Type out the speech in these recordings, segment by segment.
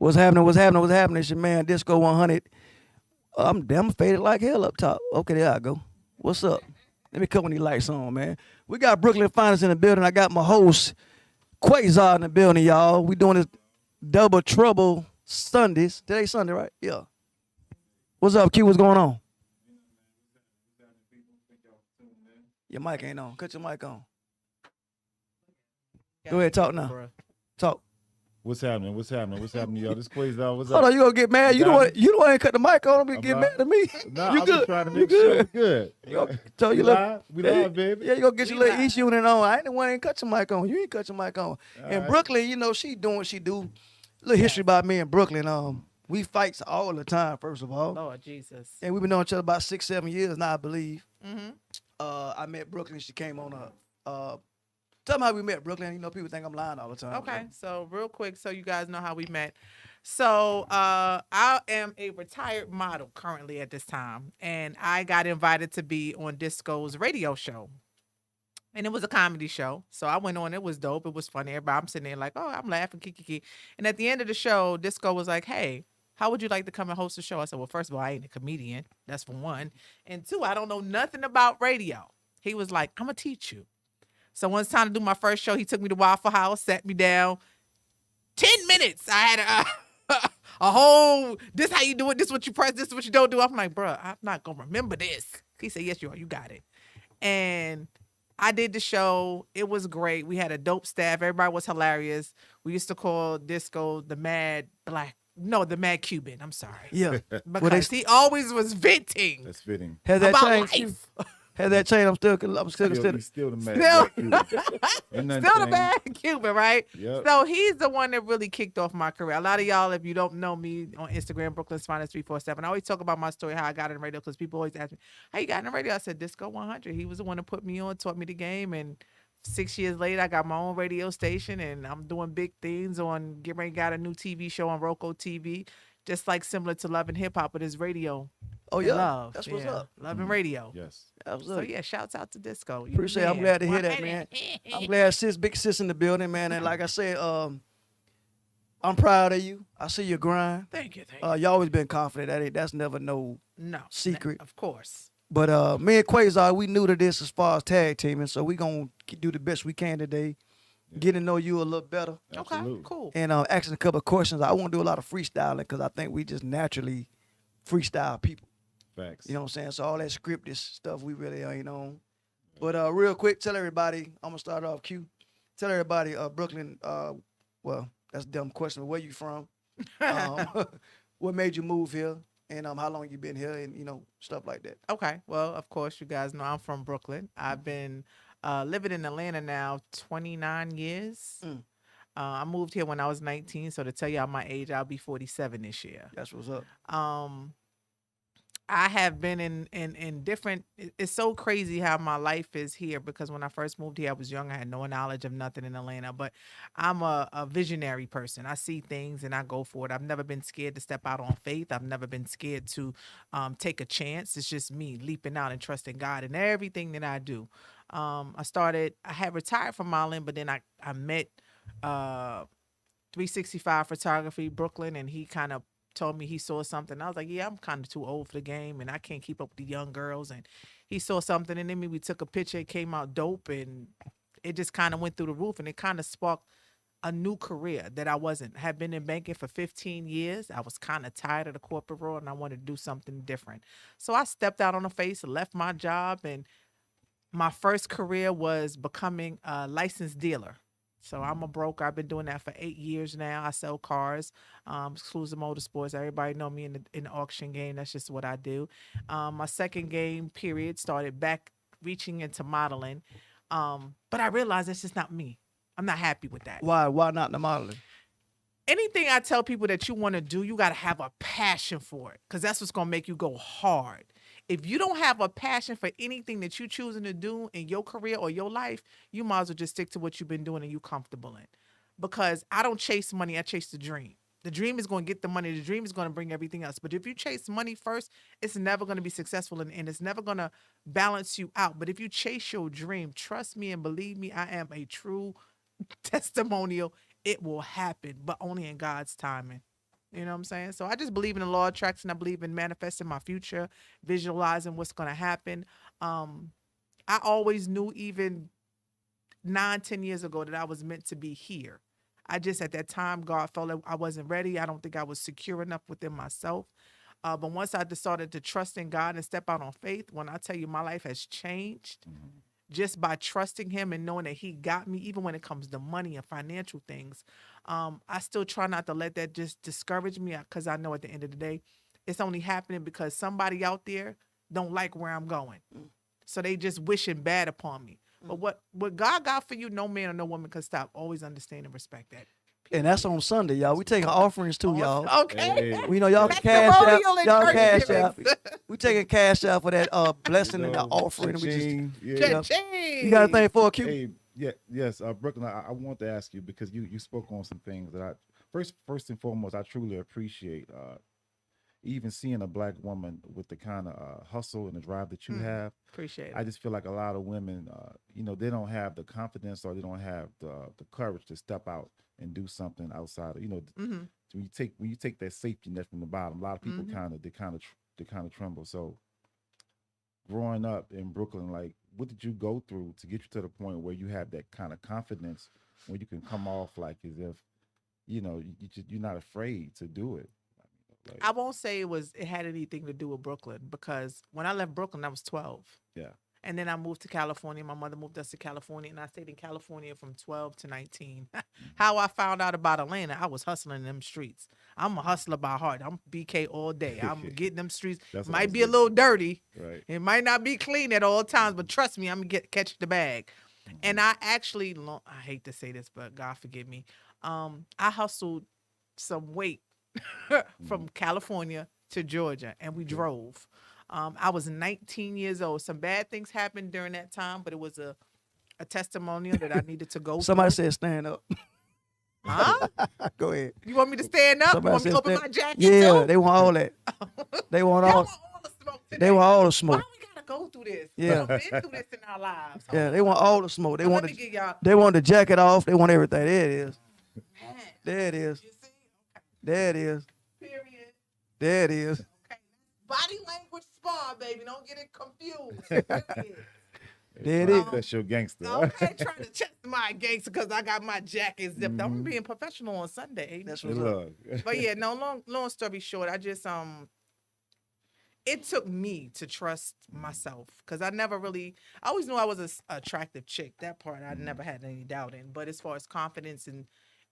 What's happening? What's happening? What's happening? It's your man Disco 100. I'm damn faded like hell up top. Okay, there I go. What's up? Let me cut one of these lights on, man. We got Brooklyn Finest in the building. I got my host Quasar in the building, y'all. We doing this double trouble Sundays. Today's Sunday, right? Yeah. What's up, Q? What's going on? Your mic ain't on. Cut your mic on. Go ahead, talk now. Talk. What's happening? What's happening? What's happening, y'all? This Quasar. What's Hold up? on, you gonna get mad? You don't ain't cut the mic on. Don't get mad at me. Nah, You I'm good? just trying to You make sure we're good? good. So We you look. live? We live, baby. Yeah, you gonna get your We little live. East unit on. I ain't the one that ain't cut your mic on. You ain't cut your mic on. And right. Brooklyn, you know, she doing what she do. Little history about me and Brooklyn. We fights all the time, first of all. Lord Jesus. And we've been knowing each other about 6-7 years now, I believe. Mm-hmm. I met Brooklyn. She came on tell me how we met, Brooklyn. You know, people think I'm lying all the time. Okay, so real quick, so you guys know how we met. So I am a retired model currently at this time, and I got invited to be on Disco's radio show. And it was a comedy show. So I went on. It was dope. It was funny. Everybody, I'm sitting there like, oh, I'm laughing, kiki. And at the end of the show, Disco was like, hey, how would you like to come and host the show? I said, well, first of all, I ain't a comedian. That's for one. And two, I don't know nothing about radio. He was like, I'm going to teach you. So when it's time to do my first show, he took me to Waffle House, sat me down. 10 minutes. I had a whole, this how you do it, this what you press, this what you don't do. I'm like, bruh, I'm not going to remember this. He said, yes, you are. You got it. And I did the show. It was great. We had a dope staff. Everybody was hilarious. We used to call Disco the Mad Cuban. I'm sorry. Yeah. Because he always was venting That's fitting. Has that about changed? life. Has that changed? I'm still He's still the man. Still the bad Cuban, right? Yep. So he's the one that really kicked off my career. A lot of y'all, if you don't know me on Instagram, Brooklyn's Finest 347, I always talk about my story, how I got in the radio, because people always ask me, how you got in the radio? I said, Disco 100. He was the one that put me on, taught me the game, and 6 years later, I got my own radio station, and I'm doing big things on, got a new TV show on Roku TV, just like similar to Love and Hip Hop, but it's radio. Oh, and yeah. love. That's what's up. Love and radio. Yes. So yeah, shouts out to Disco. You Appreciate it. I'm man. glad to hear that, man. I'm glad big sis in the building, man. And like I said, I'm proud of you. I see your grind. Thank you. You always been confident. That's never no secret. Of course. But me and Quasar, we new to this as far as tag teaming, so we gonna do the best we can today. Get to know you a little better. Absolutely. Okay, cool. And asking a couple of questions. I won't do a lot of freestyling because I think we just naturally freestyle people. Facts. You know what I'm saying? So all that scripted stuff we really ain't on. But real quick, tell everybody, I'm gonna start off Q. Tell everybody, Brooklyn, well, that's a dumb question, but where you from? What made you move here? And how long you been here and stuff like that. Okay. Well, of course, you guys know I'm from Brooklyn. I've been living in Atlanta now 29 years. I moved here when I was 19, so to tell y'all my age, I'll be 47 this year. That's what's up. I have been in different, it's so crazy how my life is here, because when I first moved here, I was young. I had no knowledge of nothing in Atlanta, but I'm a visionary person. I see things and I go for it. I've never been scared to step out on faith. I've never been scared to take a chance. It's just me leaping out and trusting God in everything that I do. I had retired from modeling, but then I met 365 Photography, Brooklyn, and he kind of told me he saw something. I was like, yeah, I'm kind of too old for the game and I can't keep up with the young girls. And he saw something in me. We took a picture. It came out dope, and it just kind of went through the roof, and it kind of sparked a new career that had been in banking for 15 years. I was kind of tired of the corporate world and I wanted to do something different. So I stepped out on the face, left my job, and my first career was becoming a licensed dealer. So I'm a broker. I've been doing that for 8 years now. I sell cars, exclusive motorsports. Everybody know me in the auction game. That's just what I do. My second game period started back reaching into modeling. But I realized that's just not me. I'm not happy with that. Why not the modeling? Anything I tell people that you want to do, you got to have a passion for it, because that's what's going to make you go hard. If you don't have a passion for anything that you're choosing to do in your career or your life, you might as well just stick to what you've been doing and you're comfortable in. Because I don't chase money, I chase the dream. The dream is going to get the money. The dream is going to bring everything else. But if you chase money first, it's never going to be successful, and it's never going to balance you out. But if you chase your dream, trust me and believe me, I am a true testimonial. It will happen, but only in God's timing. You know what I'm saying? So I just believe in the law of attraction. I believe in manifesting my future, visualizing what's going to happen. Um, I always knew, even 9, 10 years ago, that I was meant to be here. I just, at that time, God felt like I wasn't ready. I don't think I was secure enough within myself. But once I decided to trust in God and step out on faith, when I tell you my life has changed just by trusting Him and knowing that He got me, even when it comes to money and financial things, I still try not to let that just discourage me, because I know at the end of the day, it's only happening because somebody out there don't like where I'm going. So they just wishing bad upon me. But what God got for you, no man or no woman can stop. Always understand and respect that. And that's on Sunday, y'all. We taking offerings too, y'all. Okay. Hey. We know y'all can cash out. Y'all cash out. We taking cash out for that blessing and the offering. We just Cha-ching. you got a thing for a Q? Hey, yes, Brooklyn. I want to ask you, because you spoke on some things that first and foremost, I truly appreciate. Even seeing a Black woman with the kind of hustle and the drive that you have. Appreciate it. I just feel like a lot of women, they don't have the confidence, or they don't have the courage to step out and do something outside of, when you take that safety net from the bottom. A lot of people kind of tremble. So growing up in Brooklyn, like, what did you go through to get you to the point where you have that kind of confidence, where you can come off like as if, you're not afraid to do it? Like, I won't say it had anything to do with Brooklyn, because when I left Brooklyn, I was 12. yeah. And then I moved to California. My mother moved us to California, and I stayed in California from 12 to 19. How I found out about Atlanta, I was hustling in them streets. I'm a hustler by heart. I'm BK all day. I'm getting them streets. That's what I Might was be a getting little dirty. Right. It might not be clean at all times, but trust me, I'm going to catch the bag. And I actually, I hate to say this, but God forgive me. I hustled some weight from California to Georgia, and we drove. I was 19 years old. Some bad things happened during that time, but it was a testimonial that I needed to go Somebody through. said stand up. Huh? Go ahead. You want me to stand up? Somebody You want me to said open stand- my jacket Yeah, too? they want all that. They want Y'all all. want all the smoke today. They want all the Why smoke. we gotta go through this? Yeah. We've been through this in our lives. Yeah, they want all the smoke. They Let want me get y'all. they want the jacket off. They want everything. There it is. Man, There it is. you see? Okay. There it is. Period. There it is. Okay. Body language spa, baby. Don't get it confused. Period. There it is. That's your gangster. Okay, trying to check my gangster because I got my jacket zipped. I'm being professional on Sunday. That's Hey, what's up. look. But yeah, no, long story short, I just it took me to trust myself, because I always knew I was an attractive chick. That part I never had any doubt in. But as far as confidence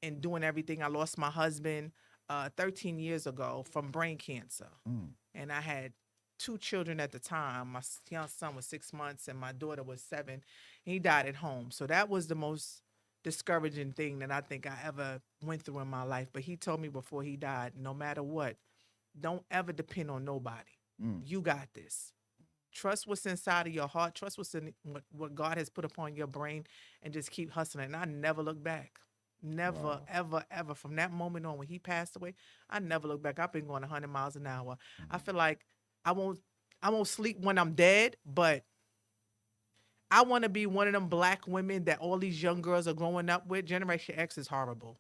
and doing everything, I lost my husband 13 years ago from brain cancer. And I had 2 children at the time. My young son was 6 months and my daughter was 7. He died at home. So that was the most discouraging thing that I think I ever went through in my life. But he told me before he died, no matter what, don't ever depend on nobody. You got this. Trust what's inside of your heart. Trust what's in what God has put upon your brain, and just keep hustling. And I never look back. Never, ever, ever. From that moment on, when he passed away, I never look back. I've been going 100 miles an hour. I feel like I won't sleep when I'm dead, but I want to be one of them Black women that all these young girls are growing up with. Generation X is horrible.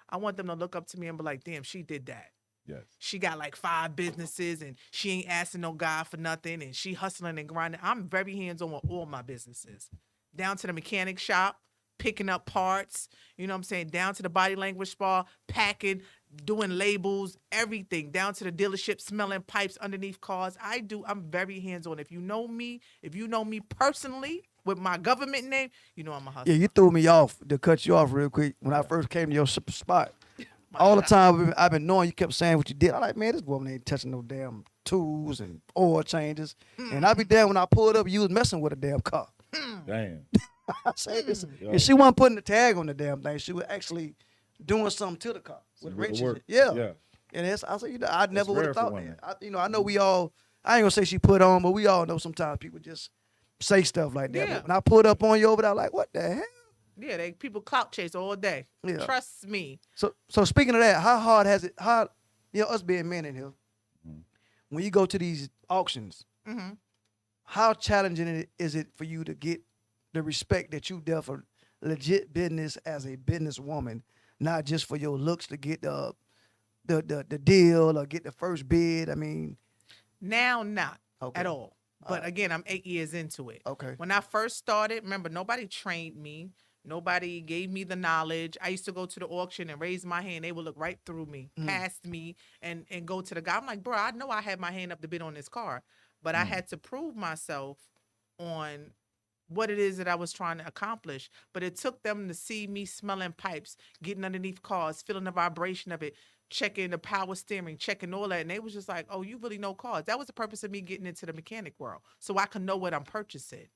I want them to look up to me and be like, damn, she did that. Yes. She got like 5 businesses and she ain't asking no God for nothing, and she hustling and grinding. I'm very hands-on with all my businesses, down to the mechanic shop, picking up parts, you know what I'm saying, down to the body language spa, packing, doing labels, everything, down to the dealership, smelling pipes underneath cars. I'm very hands-on. If you know me personally with my government name, you know I'm a hustler. Yeah, you threw me off to cut you off real quick when I first came to your spot. All the time I've been knowing you kept saying what you did. I'm like, man, this woman ain't touching no damn tools and oil changes. And I be there when I pulled up, you was messing with a damn car. Damn. I say this. And she wasn't putting the tag on the damn thing. She was actually doing something to the car with wrenches. Work. Yeah. Yeah. And I said, I never would rare have for thought women. that. I know we all, I ain't gonna say she put on, but we all know sometimes people just say stuff like that. Yeah. But when I pulled up on you over there, I was like, what the hell? Yeah, people clout chase all day. Yeah. Trust me. So speaking of that, how hard has it, us being men in here, when you go to these auctions, how challenging is it for you to get the respect that you done for legit business as a businesswoman, not just for your looks, to get the the deal or get the first bid? I mean, Now, not okay. at all. But again, I'm 8 years into it. Okay. When I first started, remember, nobody trained me. Nobody gave me the knowledge. I used to go to the auction and raise my hand. They would look right through me, past me, and go to the guy. I'm like, bro, I know I had my hand up to bid on this car, but I had to prove myself on what it is that I was trying to accomplish. But it took them to see me smelling pipes, getting underneath cars, feeling the vibration of it, checking the power steering, checking all that. And they was just like, oh, you really know cars. That was the purpose of me getting into the mechanic world, so I could know what I'm purchasing.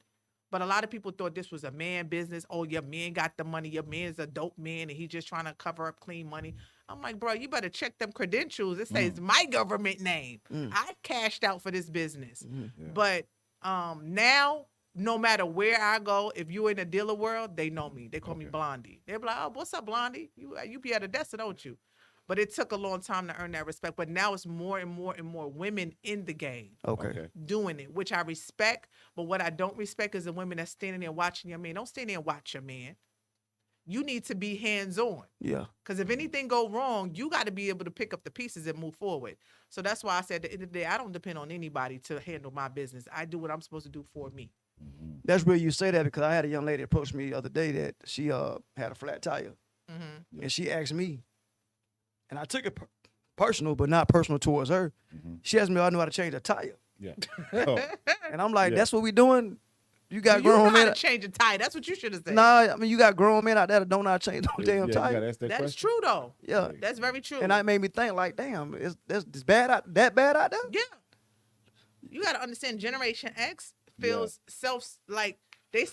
But a lot of people thought this was a man business. Oh, your man got the money. Your man's a dope man, and he just trying to cover up clean money. I'm like, bro, you better check them credentials. It says my government name. I cashed out for this business. But now, no matter where I go, if you're in the dealer world, they know me. They call me Blondie. They're like, oh, what's up, Blondie? You be at Odessa, don't you? But it took a long time to earn that respect. But now it's more and more and more women in the game doing it, which I respect. But what I don't respect is the women that's standing there watching your man. Don't stand there and watch your man. You need to be hands-on. Yeah. Because if anything go wrong, you got to be able to pick up the pieces and move forward. So that's why I said at the end of the day, I don't depend on anybody to handle my business. I do what I'm supposed to do for me. That's where you say that, because I had a young lady approach me the other day that she had a flat tire, and she asked me, and I took it personal, but not personal towards her. She asked me if I knew how to change a tire. Yeah. Oh, And I'm like, that's what we doing? You got You know grown how men. to change a tire. That's what you should have said. Nah, I mean, you got grown men out there that don't know how to change no damn you tire. gotta ask that That's question. true, though. Yeah. That's very true. And that made me think, like, damn, is that bad out there? Yeah. You got to understand, Generation X feels they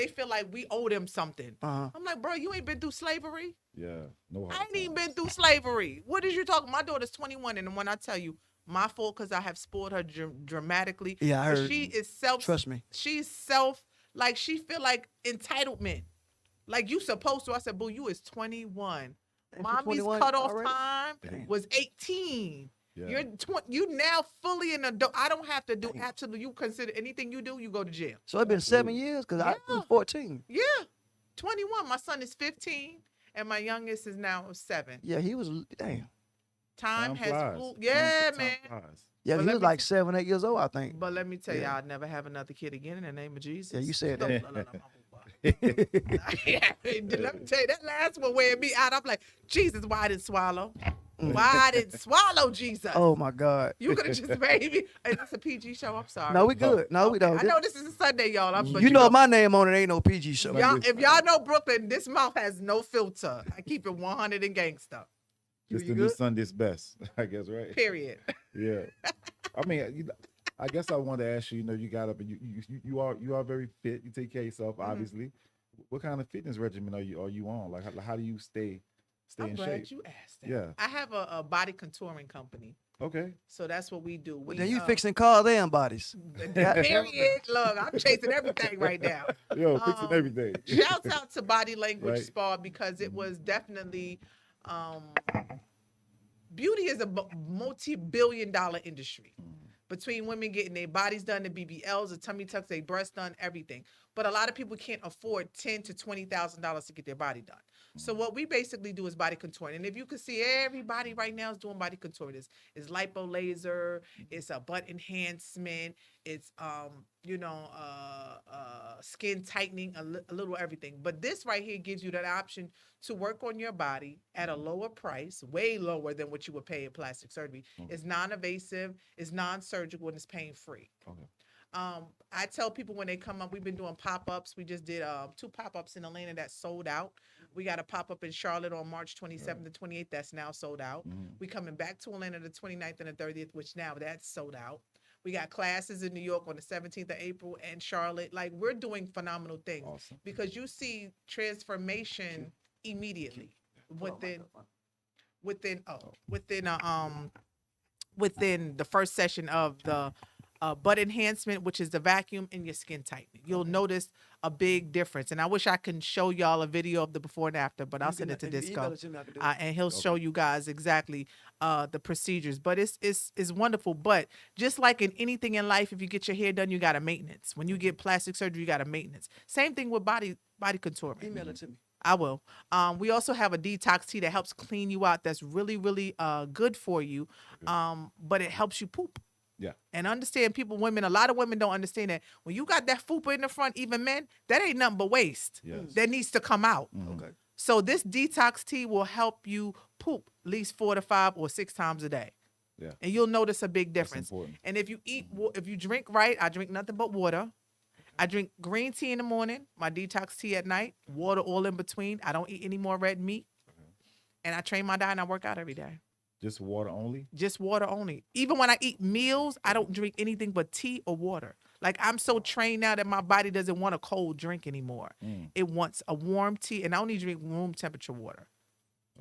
feel like we owe them something. I'm like, bro, you ain't been through slavery. Yeah. No. I ain't even been through slavery. What is you talking? My daughter's 21, and when I tell you, my fault because I have spoiled her dramatically. Yeah, I heard. She is self. Trust me. She's like she feel like entitlement. Like you supposed to. I said, boo, you is 21. Ain't Mommy's 21 cutoff already? time Damn. was 18. Yeah. You now fully an adult. I don't have to do absolutely. You consider anything you do, you go to jail. So it's been 7 years, because I was 14. Yeah, 21. My son is 15, and my youngest is now 7. Yeah, he was, damn. Time has flies. flew. Yeah, Time man. flies. Yeah, But he let was me like 7, 8 years old, I think. But let me tell you, Yeah. I'll never have another kid again in the name of Jesus. Yeah, you said No, that. no, no, no, my boo. Let me tell you, that last one wearing me out. I'm like, Jesus, why I didn't swallow? Why I didn't swallow, Jesus? Oh, my God. You could have just made me. Hey, this a PG show. I'm sorry. No, we good. No, we don't. I know this is a Sunday, y'all. But You know my name on it ain't no PG show. if y'all know Brooklyn, this mouth has no filter. I keep it 100 and gangsta. It's You the new good? Sunday's best, I guess, right? Period. Yeah. I mean, I guess I wanted to ask you. You know, you got up and you are very fit. You take care of yourself, obviously. What kind of fitness regimen are you on? Like, how do you stay I'm in glad shape? you asked that. Yeah. I have a body contouring company. Okay. So that's what we do. Well, We, then you fixing cars and bodies. Period. Look, I'm chasing everything right now. Yo, fixing everything. Shouts out to Body Language Right. Spa because it was definitely beauty is a multi-billion-dollar industry. Between women getting their bodies done, the BBLs, the tummy tucks, their breasts done, everything. But a lot of people can't afford $10,000 to $20,000 to get their body done. So what we basically do is body contouring. And if you can see, everybody right now is doing body contouring. It's lipo laser, it's a butt enhancement, it's skin tightening, a little everything. But this right here gives you that option to work on your body at a lower price, way lower than what you would pay in plastic surgery. It's non-invasive, it's non-surgical, and it's pain-free. Okay. I tell people when they come up, we've been doing pop-ups. We just did 2 pop-ups in Atlanta that sold out. We got a pop-up in Charlotte on March 27th and 28th that's now sold out. We coming back to Atlanta the 29th and the 30th, which now that's sold out. We got classes in New York on the 17th of April and Charlotte. Like, we're doing phenomenal things because you see transformation immediately within the first session of the butt enhancement, which is the vacuum, and your skin tightening. You'll notice a big difference. And I wish I can show y'all a video of the before and after, but I'll send it to Disco. And he'll show you guys exactly the procedures. But it's wonderful. But just like in anything in life, if you get your hair done, you got a maintenance. When you get plastic surgery, you got a maintenance. Same thing with body contouring. Email it to me. I will. We also have a detox tea that helps clean you out. That's really, really good for you. But it helps you poop. Yeah. And understand women, a lot of women don't understand that when you got that fupa in the front, even men, that ain't nothing but waste. Yes. That needs to come out. Okay. So this detox tea will help you poop at least 4 to 5 or 6 times a day. Yeah. And you'll notice a big That's difference. important. And if you if you drink right, I drink nothing but water. I drink green tea in the morning, my detox tea at night, water all in between. I don't eat any more red meat. And I train my diet and I work out every day. Just water only? Just water only. Even when I eat meals, I don't drink anything but tea or water. Like I'm so trained now that my body doesn't want a cold drink anymore. It wants a warm tea, and I only drink room temperature water.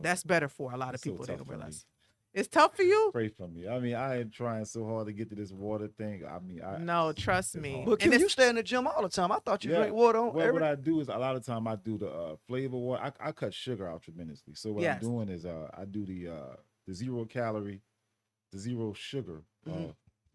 That's better for a lot of It's so people. They tough don't for me. realize. It's tough for you? Pray for me. I mean, I am trying so hard to get to this water thing. I mean, No, trust it's me. hard. But And Q, you it's- stay in the gym all the time. I thought you Yeah. drink water on Well, every. what I do is a lot of time I do the flavor water. I cut sugar out tremendously. So what Yes. I'm doing is I do the 0 calorie, the 0 sugar.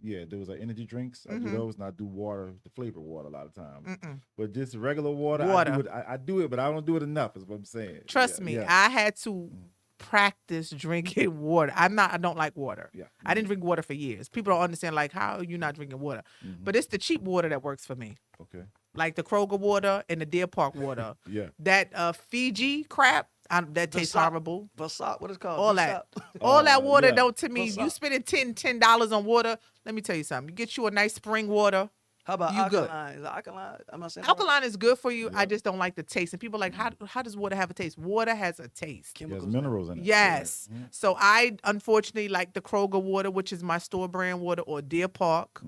Yeah, those are energy drinks. I do those, and I do water, the flavor water a lot of times. But just regular water, Water. I do it, but I don't do it enough. Is what I'm saying. Trust Yeah, me, yeah. I had to practice drinking water. I don't like water. Yeah. I didn't drink water for years. People don't understand like how are you not drinking water. But it's the cheap water that works for me. Okay. Like the Kroger water and the Deer Park water. Yeah. That Fiji crap, that tastes Vasop. horrible. Vasop, what is it called? All that. Vasop. All that water, yeah. though, to me, you Vasop. spending $10 on water. Let me tell you something. You get you a nice spring water. How about You good. alkaline? Is it alkaline? Am I saying that right? Alkaline is good for you. I Yeah. just don't like the taste. And people are like, how does water have a taste? Water has a taste. There's Chemicals. minerals in it. Yes. So I unfortunately like the Kroger water, which is my store brand water, or Deer Park.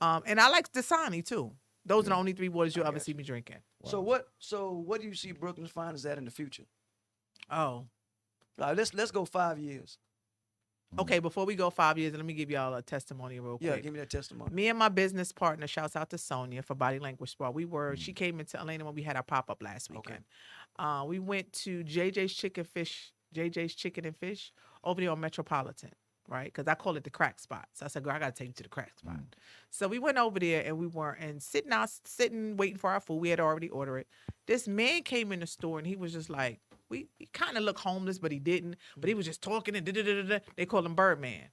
And I like Dasani too. Those are the only 3 waters you'll ever see me drinking. So what do you see Brooklyn's Finest at in the future? Oh. Like, let's go 5 years. Okay, before we go 5 years, let me give y'all a testimony real quick. Yeah, give me that testimony. Me and my business partner, shouts out to Sonia for Body Language Spa. She came into Atlanta when we had our pop-up last weekend. We went to JJ's Chicken and Fish over there on Metropolitan, right? Because I call it the crack spot. So I said, girl, I got to take you to the crack spot. So we went over there and we were sitting, waiting for our food. We had already ordered it. This man came in the store and he was just like, he kind of looked homeless, but he didn't. But he was just talking and da-da-da-da-da. They called him Birdman.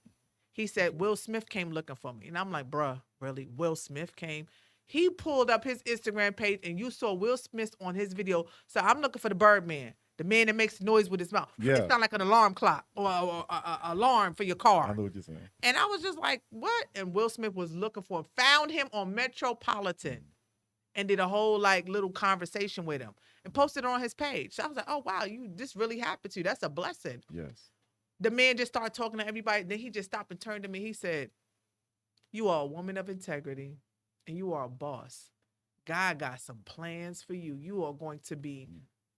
He said, Will Smith came looking for me. And I'm like, bruh, really? Will Smith came? He pulled up his Instagram page and you saw Will Smith on his video. So I'm looking for the Birdman, the man that makes noise with his mouth. Yeah. It sounds like an alarm clock or a alarm for your car. I know what you're saying. And I was just like, what? And Will Smith was looking for him, found him on Metropolitan and did a whole like little conversation with him and posted it on his page. So I was like, oh, wow, this really happened to you. That's a blessing. Yes. The man just started talking to everybody. Then he just stopped and turned to me. He said, you are a woman of integrity and you are a boss. God got some plans for you. You are going to be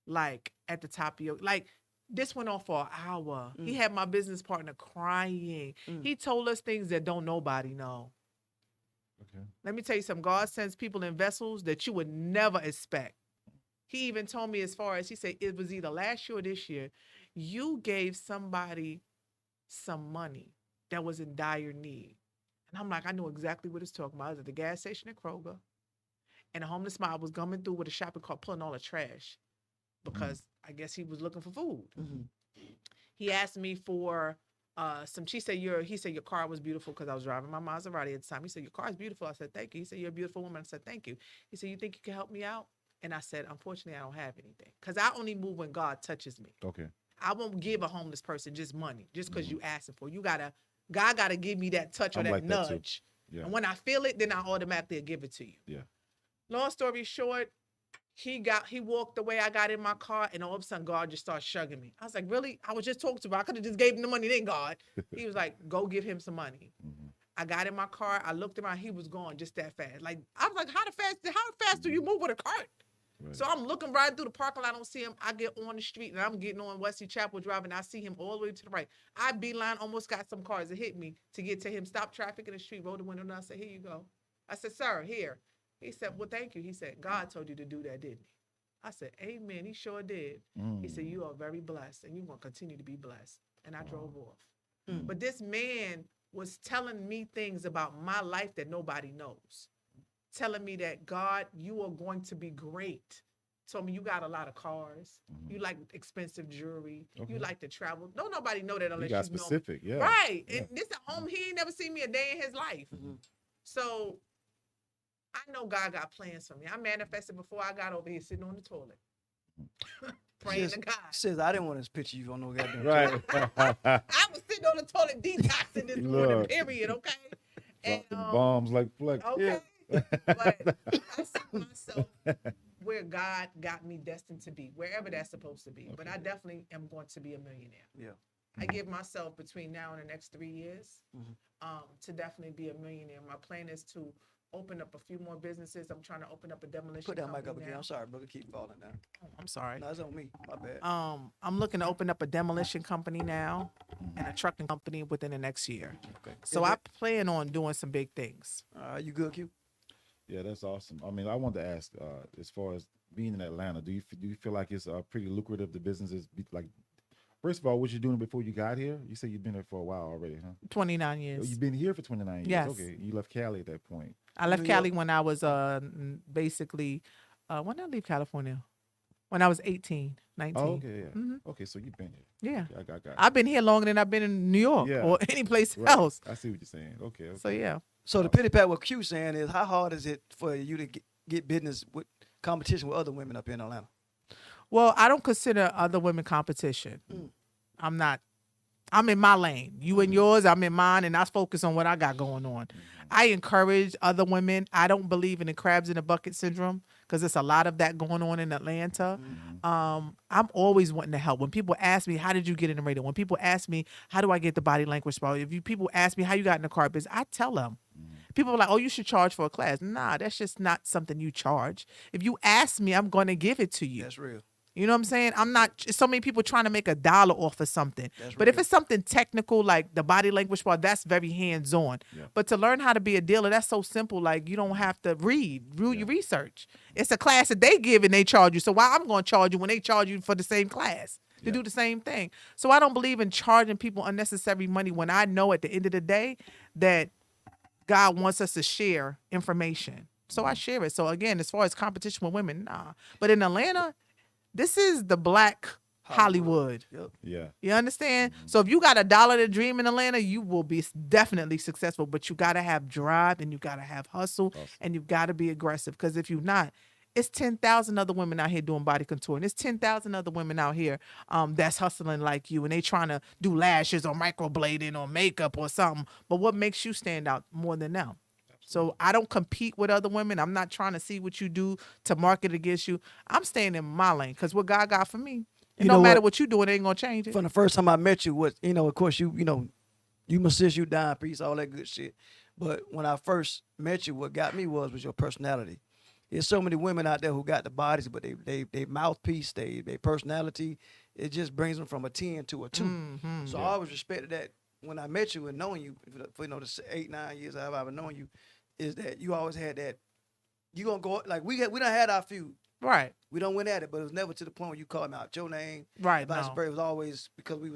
like at the top of your, like, this went on for an hour. He had my business partner crying. He told us things that don't nobody know. Okay. Let me tell you something. God sends people in vessels that you would never expect. He even told me he said, it was either last year or this year, you gave somebody some money that was in dire need. And I'm like, I know exactly what it's talking about. I was at the gas station at Kroger, and a homeless man was coming through with a shopping cart pulling all the trash because I guess he was looking for food. He asked me for he said your car was beautiful because I was driving my Maserati at the time. He said, your car is beautiful. I said, thank you. He said, you're a beautiful woman. I said, thank you. He said, you think you can help me out? And I said, unfortunately, I don't have anything because I only move when God touches me. Okay. I won't give a homeless person just money just because you asking for it. God got to give me that touch or I'm that like that too. nudge. Yeah. And when I feel it, then I automatically give it to you. Yeah. Long story short, he walked away. I got in my car, and all of a sudden, God just started shugging me. I was like, really? I was just talking to him. I could have just gave him the money, then God. He was like, go give him some money. I got in my car. I looked around. He was gone just that fast. Like, I was like, how fast do you move with a cart? Right. So I'm looking right through the parking lot. I don't see him. I get on the street, and I'm getting on Wesley Chapel Drive, and I see him all the way to the right. I beeline, almost got some cars that hit me to get to him. Stop traffic in the street, rolled the window down. I said, here you go. I said, sir, here. He said, well, thank you. He said, God told you to do that, didn't he? I said, amen. He sure did. He said, you are very blessed, and you're going to continue to be blessed. And I drove off. But this man was telling me things about my life that nobody knows. Telling me that, God, you are going to be great. told me, you got a lot of cars. You like expensive jewelry. Okay. You like to travel. Don't nobody know that You unless got you know me. specific, yeah. Right. Yeah. And this at home, he ain't never seen me a day in his life. So I know God got plans for me. I manifested before I got over here sitting on the toilet. Praying to God. Says I didn't want this picture you on no goddamn. Right. I was sitting on the toilet detoxing this morning, Look. period, okay? And Dropping bombs like flex. okay. But I see myself where God got me destined to be, wherever that's supposed to be. But I definitely am going to be a millionaire. Yeah. I give myself between now and the next 3 years to definitely be a millionaire. My plan is to open up a few more businesses. I'm trying to open up a demolition Put that mic company up again. now. I'm sorry, brother. Keep falling down. Oh, I'm sorry. No, it's on me. My bad. I'm looking to open up a demolition company now and a trucking company within the next year. Okay. So I plan on doing some big things. You good, Q? Yeah, that's awesome. I mean, I wanted to ask, as far as being in Atlanta, do you feel like it's pretty lucrative? The businesses, like, first of all, what you doing before you got here? You said you've been here for a while already, huh? 29 Oh, years. you've been here for 29 years. Yes. Okay, you left Cali at that point. I left New Cali York. when I was basically when did I leave California? When I was 18, 19. Oh, okay, yeah. Mhm. Okay, so you've been here. Yeah. Okay, I got I've been here longer than I've been in New York Yeah. or any place Right. else. I see what you're saying. Okay. So yeah. So the pity pat what Q saying is, how hard is it for you to get business with competition with other women up in Atlanta? Well, I don't consider other women competition. I'm not. I'm in my lane. You in yours, I'm in mine, and I focus on what I got going on. I encourage other women. I don't believe in the crabs in a bucket syndrome because there's a lot of that going on in Atlanta. I'm always wanting to help. When people ask me, how did you get in the radio? When people ask me, how do I get the body language part? People ask me how you got in the car business, I tell them. People are like, oh, you should charge for a class. Nah, that's just not something you charge. If you ask me, I'm going to give it to you. That's real. You know what I'm saying? I'm not so many people trying to make $1 off of something. But if it's something technical like the body language part, that's very hands-on. Yeah. But to learn how to be a dealer, that's so simple. Like you don't have to do your research. It's a class that they give and they charge you. So why I'm going to charge you when they charge you for the same class to do the same thing? So I don't believe in charging people unnecessary money when I know at the end of the day that God wants us to share information. So I share it. So again, as far as competition with women, nah. But in Atlanta, this is the black Hollywood. Yep. Yeah. You understand? So if you got $1 to dream in Atlanta, you will be definitely successful. But you got to have drive and you got to have hustle and you got to be aggressive. Because if you're not, it's 10,000 other women out here doing body contouring. There's 10,000 other women out here that's hustling like you and they trying to do lashes or microblading or makeup or something. But what makes you stand out more than them? So I don't compete with other women. I'm not trying to see what you do to market against you. I'm staying in my lane because what God got for me, it no matter what you doing, it ain't gonna change it. From the first time I met you, of course you assist, you dime piece, all that good shit. But when I first met you, what got me was your personality. There's so many women out there who got the bodies, but they mouthpiece, they personality, it just brings them from a 10 to a 2. So I always respected that when I met you and knowing you for the 8-9 years I've known you, is that you always had that you gonna go like we done had our feud. Right. We don't win at it, but it was never to the point where you called me out your name. Right. Vice versa. It was always because we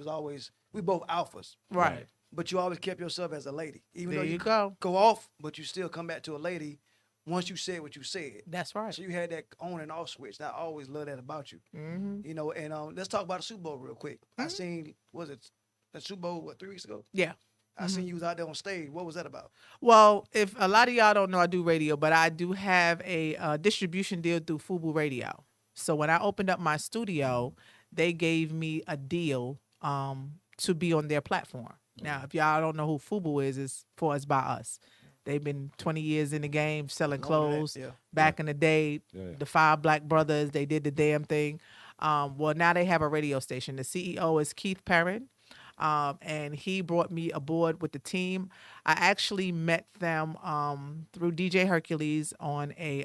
both alphas. Right. But you always kept yourself as a lady. Even There though you go off, but you still come back to a lady once you said what you said. That's right. So you had that on and off switch. And I always love that about you. Mm-hmm. And let's talk about the Super Bowl real quick. I seen, was it the Super Bowl, 3 weeks ago? Yeah. I seen you was out there on stage. What was that about? Well, if a lot of y'all don't know, I do radio, but I do have a distribution deal through Fubu Radio. So when I opened up my studio, they gave me a deal to be on their platform. Now, if y'all don't know who Fubu is, it's For Us By Us. They've been 20 years in the game selling clothes. Back in the day, the 5 black brothers, they did the damn thing. Well, now they have a radio station. The CEO is Keith Perrin. And he brought me aboard with the team. I actually met them through DJ Hercules on a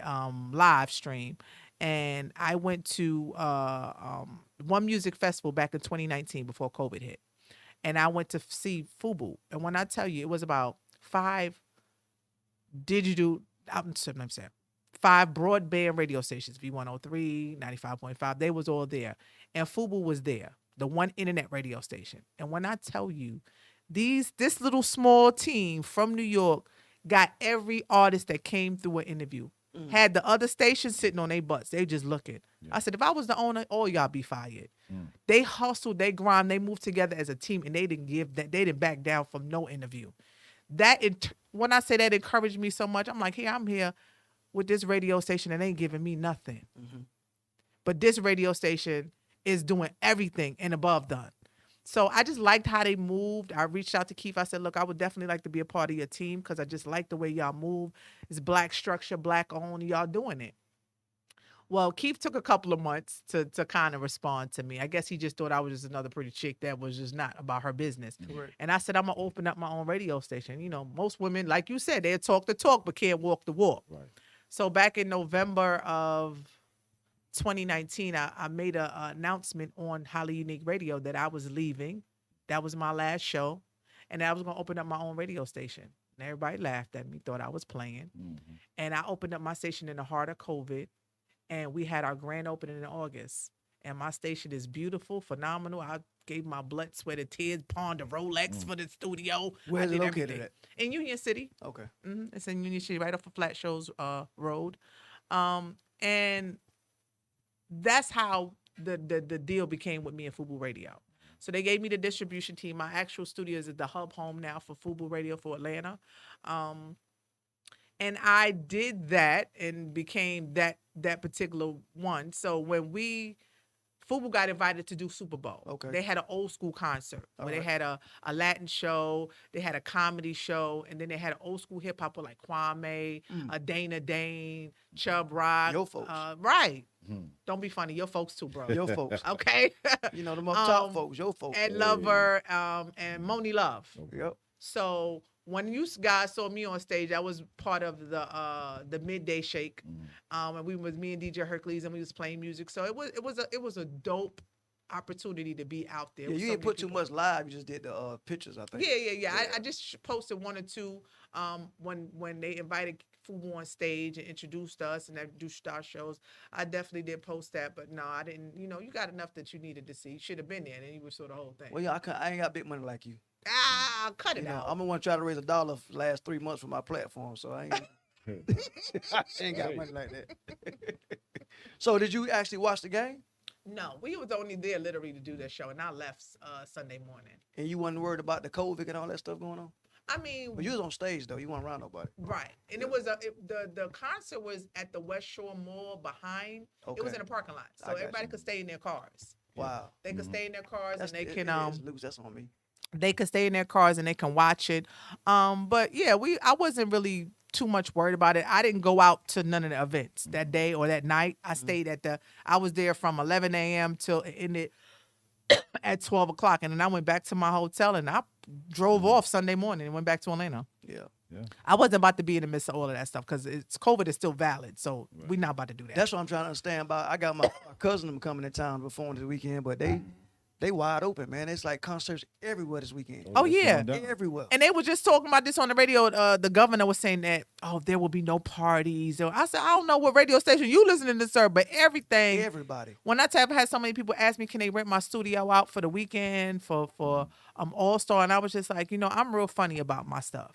live stream. And I went to one music festival back in 2019 before COVID hit. And I went to see Fubu. And when I tell you, it was about 5 broadband radio stations, V103, 95.5. They was all there. And Fubu was there. The one internet radio station. And when I tell you, this little small team from New York got every artist that came through an interview. had the other station sitting on their butts. They just looking. Yeah. I said, if I was the owner, all y'all be fired. Mm. They hustled, they grind, they moved together as a team, and they didn't back down from no interview. When I say that encouraged me so much, I'm like, hey, I'm here with this radio station that ain't giving me nothing. Mm-hmm. But this radio station is doing everything and above done. So I just liked how they moved. I reached out to Keith. I said, look, I would definitely like to be a part of your team because I just like the way y'all move. It's black structure, black owned. Y'all doing it. Well, Keith took a couple of months to kind of respond to me. I guess he just thought I was just another pretty chick that was just not about her business. Correct. And I said, I'm going to open up my own radio station. You know, most women, like you said, they'll talk the talk but can't walk the walk. Right. So back in November of 2019, I made an announcement on Highly Unique Radio that I was leaving. That was my last show. And I was going to open up my own radio station. And everybody laughed at me, thought I was playing. Mm-hmm. And I opened up my station in the heart of COVID. And we had our grand opening in August. And my station is beautiful, phenomenal. I gave my blood, sweat, and tears, pawned a Rolex for the studio. Where's I it did located everything. at? In Union City. Okay. It's in Union City, right off of Flat Shows Road. And that's how the deal became with me and Fubu Radio. So they gave me the distribution team. My actual studio is at the hub home now for Fubu Radio for Atlanta. And I did that and became that particular one. So when Fubu got invited to do Super Bowl. Okay. They had an old school concert where All they right. had a Latin show, they had a comedy show, and then they had an old school hip hop with like Kwame, a Dana Dane, Chubb Rock. Your folks. Right. Hmm. Don't be funny. Your folks too, bro. Your folks. Okay. You know, the most top folks, your folks. Ed Lover and Moni Love. Yep. So when you guys saw me on stage, I was part of the midday shake, and me and DJ Hercules, and we was playing music. So it was a dope opportunity to be out there. Yeah, with you so didn't many put too people. much live. You just did the pictures, I think. Yeah. I just posted one or two when they invited Fubu on stage and introduced us and introduced our shows. I definitely did post that, but no, I didn't. You know, you got enough that you needed to see. You should have been there, and then you would saw the whole thing. Well, yeah, I ain't got big money like you. Cut it You know, out. I'm the one try to raise $1 for the last 3 months for my platform, so I ain't got money like that. So did you actually watch the game? No, we was only there literally to do that show, and I left Sunday morning. And you wasn't worried about the COVID and all that stuff going on? I mean, But you was on stage though. You weren't around nobody. right, and it was the concert was at the West Shore Mall behind. It was Okay. in a parking lot, I so got everybody you. could stay in their cars. Wow. They could stay in their cars, That's and they it- can it is loose. That's on me. they could stay in their cars and they can watch it. But yeah, I wasn't really too much worried about it. I didn't go out to none of the events that day or that night. I stayed I was there from 11 a.m. till it ended at 12 o'clock. And then I went back to my hotel and I drove off Sunday morning and went back to Atlanta. Yeah. I wasn't about to be in the midst of all of that stuff because COVID is still valid. So we're not about to do that. That's what I'm trying to understand about. I got my cousin them coming in town performing this weekend, but they wide open, man. It's like concerts everywhere this weekend. Oh, yeah. Everywhere. And they were just talking about this on the radio. The governor was saying that, there will be no parties. I said, I don't know what radio station you listening to, sir, but everything. Everybody. When I have had so many people ask me, can they rent my studio out for the weekend for All Star, and I was just like, I'm real funny about my stuff.